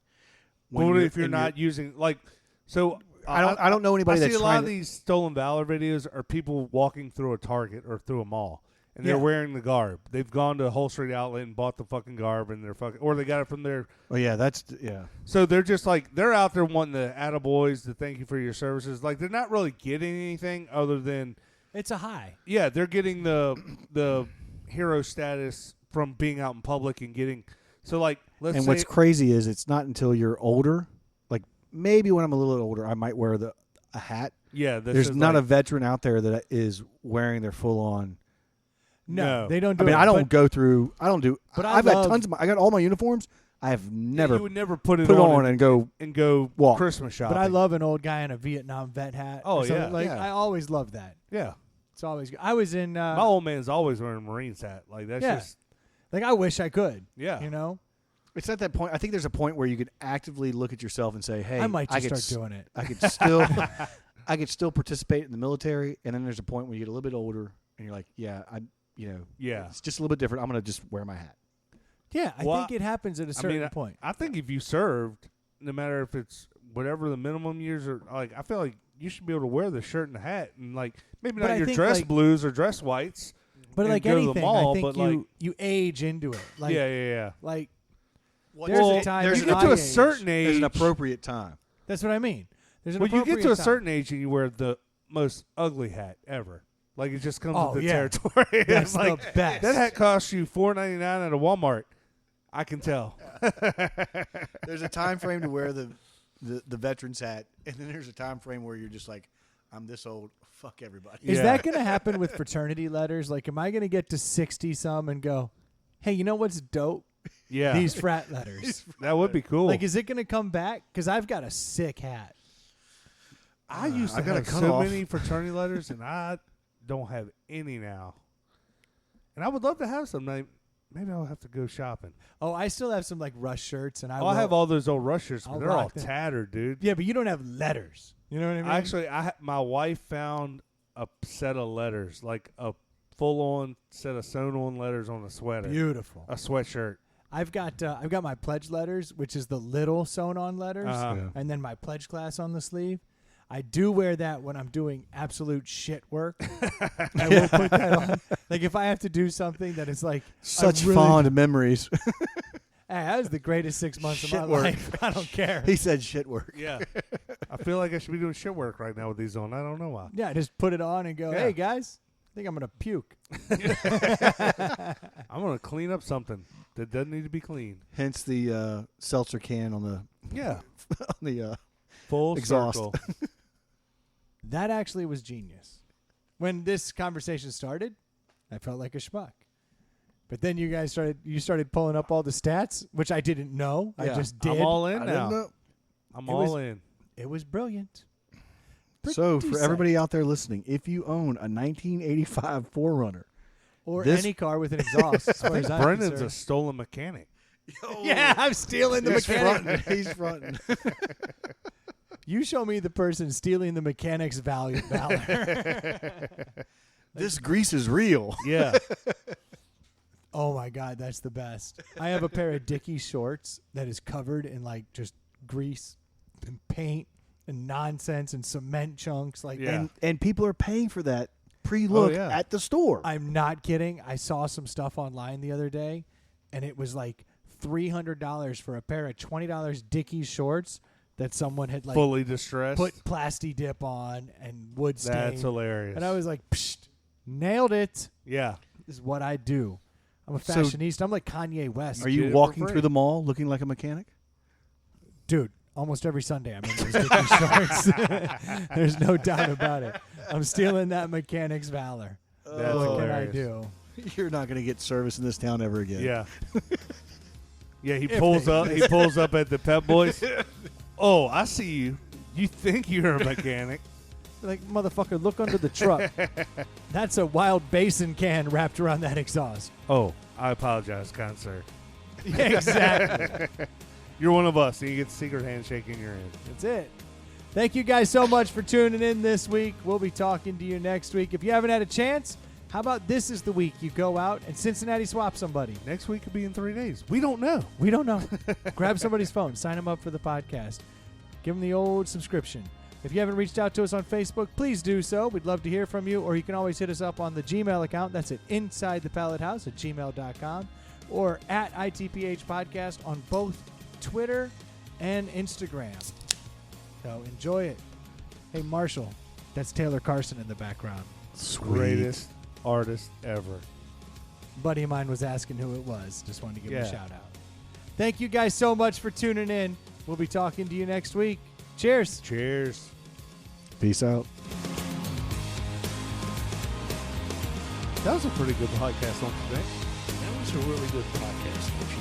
but if you're not using so I don't know anybody I that's see a lot trying of to- these stolen valor videos are people walking through a Target or through a mall, and Yeah. they're wearing the garb. They've gone to a Whole Street Outlet and bought the fucking garb, and they're or they got it from their. Oh yeah, that's yeah. So they're just like they're out there wanting the attaboys to thank you for your services. Like they're not really getting anything other than It's a high. yeah, they're getting the hero status from being out in public and getting. So like let's And say what's crazy is it's not until you're older. Like maybe when I'm a little older, I might wear a hat. yeah, this There's is not like, a veteran out there that is wearing their full on. No. They don't do I mean, it. I don't but go through. I don't do. But I've I got love- tons of. I got all my uniforms. I have never you would never put it put on and go. and go walk. Christmas shopping. But I love an old guy in a Vietnam vet hat. Oh, or something. yeah. Like Yeah. I always love that. yeah. It's always good. I was in. My old man's always wearing a Marines hat. Like that's Yeah. just Like I wish I could. yeah. You know, It's at that point. I think there's a point where you can actively look at yourself and say, "Hey, I might just could start doing it. I could still, I could still participate in the military." And then there's a point where you get a little bit older, and you're like, "Yeah, Yeah. it's just a little bit different. I'm gonna just wear my hat." Yeah, I Well, think it happens at a certain I point. I think if you served, no matter if it's whatever the minimum years are, like I feel like you should be able to wear the shirt and the hat and like maybe But not I your think, dress like- blues or dress whites. But and like go to the anything, mall, I think but, like- you age into it. Like yeah, yeah, yeah. like There's there's Well, a time you at get my to a age- certain age. There's an appropriate time. That's what I mean. There's an Well, you get to a appropriate time. certain age and you wear the most ugly hat ever. Like it just comes Oh, with the yeah. territory. That's It's like the best. that hat costs you $4.99 at a Walmart. I can tell. There's a time frame to wear the veteran's hat, and then there's a time frame where you're just like, "I'm this old. Fuck everybody." Is Yeah. that going to happen with fraternity letters? Like, am I going to get to 60 some and go, hey, you know what's dope? Yeah, These frat letters. that would be cool. Like, is it going to come back? Because I've got a sick hat. I used to I got a have so cutoff. many fraternity letters, and I don't have any now. And I would love to have some. Maybe I'll have to go shopping. Oh, I still have some like Rush shirts, and I I'll have all those old rushers, but I'll they're all rock them. tattered, dude. Yeah, but you don't have letters. You know what I mean? Actually, my wife found a set of letters, like a full-on set of sewn-on letters on a sweater, Beautiful. a sweatshirt. I've got my pledge letters, which is the little sewn on letters, Uh-huh. Yeah. and then my pledge class on the sleeve. I do wear that when I'm doing absolute shit work. I will put that on. Like if I have to do something that is like Such I really- fond memories. Hey, that was the greatest 6 months of my Shit work. life. I don't care. He said shit work. Yeah, I feel like I should be doing shit work right now with these on. I don't know why. Yeah, just put it on and go, Yeah. hey guys, I think I'm gonna puke. I'm gonna clean up something that doesn't need to be cleaned. Hence the seltzer can on the Yeah, on the full Exhaust. circle. That actually was genius. When this conversation started, I felt like a schmuck. But then you guys started pulling up all the stats, which I didn't know. I Yeah. just did. I'm all in I now. didn't know. I'm It all was- in. It was brilliant. So pretty for everybody out there listening, if you own a 1985 4Runner, or this- any car with an exhaust, as far as I'm Brendan's a concerned. stolen mechanic. Yeah, I'm stealing the he's mechanic. fronting. He's fronting. You show me the person stealing the mechanic's valor. This grease is real. Yeah. Oh my God, that's the best. I have a pair of Dickies shorts that is covered in like just grease and paint and nonsense and cement chunks. Like, Yeah. And people are paying for that pre-look yeah. at the store. I'm not kidding. I saw some stuff online the other day, and it was like $300 for a pair of $20 Dickies shorts that someone had like Fully distressed. put plasti dip on and wood stain. That's hilarious. And I was like, Psst, nailed it. yeah. This is what I do. I'm a So- fashionista. I'm like Kanye West. Are Get you it for walking free. through the mall looking like a mechanic? Dude, almost every Sunday I'm in those Dickies shorts. There's no doubt about it. I'm stealing that mechanic's valor. That's What can I hilarious. do? You're not going to get service in this town ever again. Yeah. Yeah, he If pulls they- up. He pulls up at the Pep Boys. Oh, I see you. You think you're a mechanic? Like, motherfucker, look under the truck. That's a Wild Basin can wrapped around that exhaust. Oh, I apologize, kind sir. Yeah, exactly. You're one of us, and you get the secret handshake in your end. That's it. Thank you guys so much for tuning in this week. We'll be talking to you next week. If you haven't had a chance, how about this is the week you go out and Cincinnati swap somebody? Next week could be in 3 days. We don't know. We don't know. Grab somebody's phone. Sign them up for the podcast. Give them the old subscription. If you haven't reached out to us on Facebook, please do so. We'd love to hear from you. Or you can always hit us up on the Gmail account. That's at insidethepallethouse@gmail.com or at ITPH Podcast on both Twitter and Instagram. So enjoy it. Hey, Marshall, that's Taylor Carson in the background. Sweet. Greatest artist ever. Buddy of mine was asking who it was. Just wanted to give him a Yeah. shout out. Thank you guys so much for tuning in. We'll be talking to you next week. Cheers. Cheers. Peace out. That was a pretty good podcast on today. That was a really good podcast. What you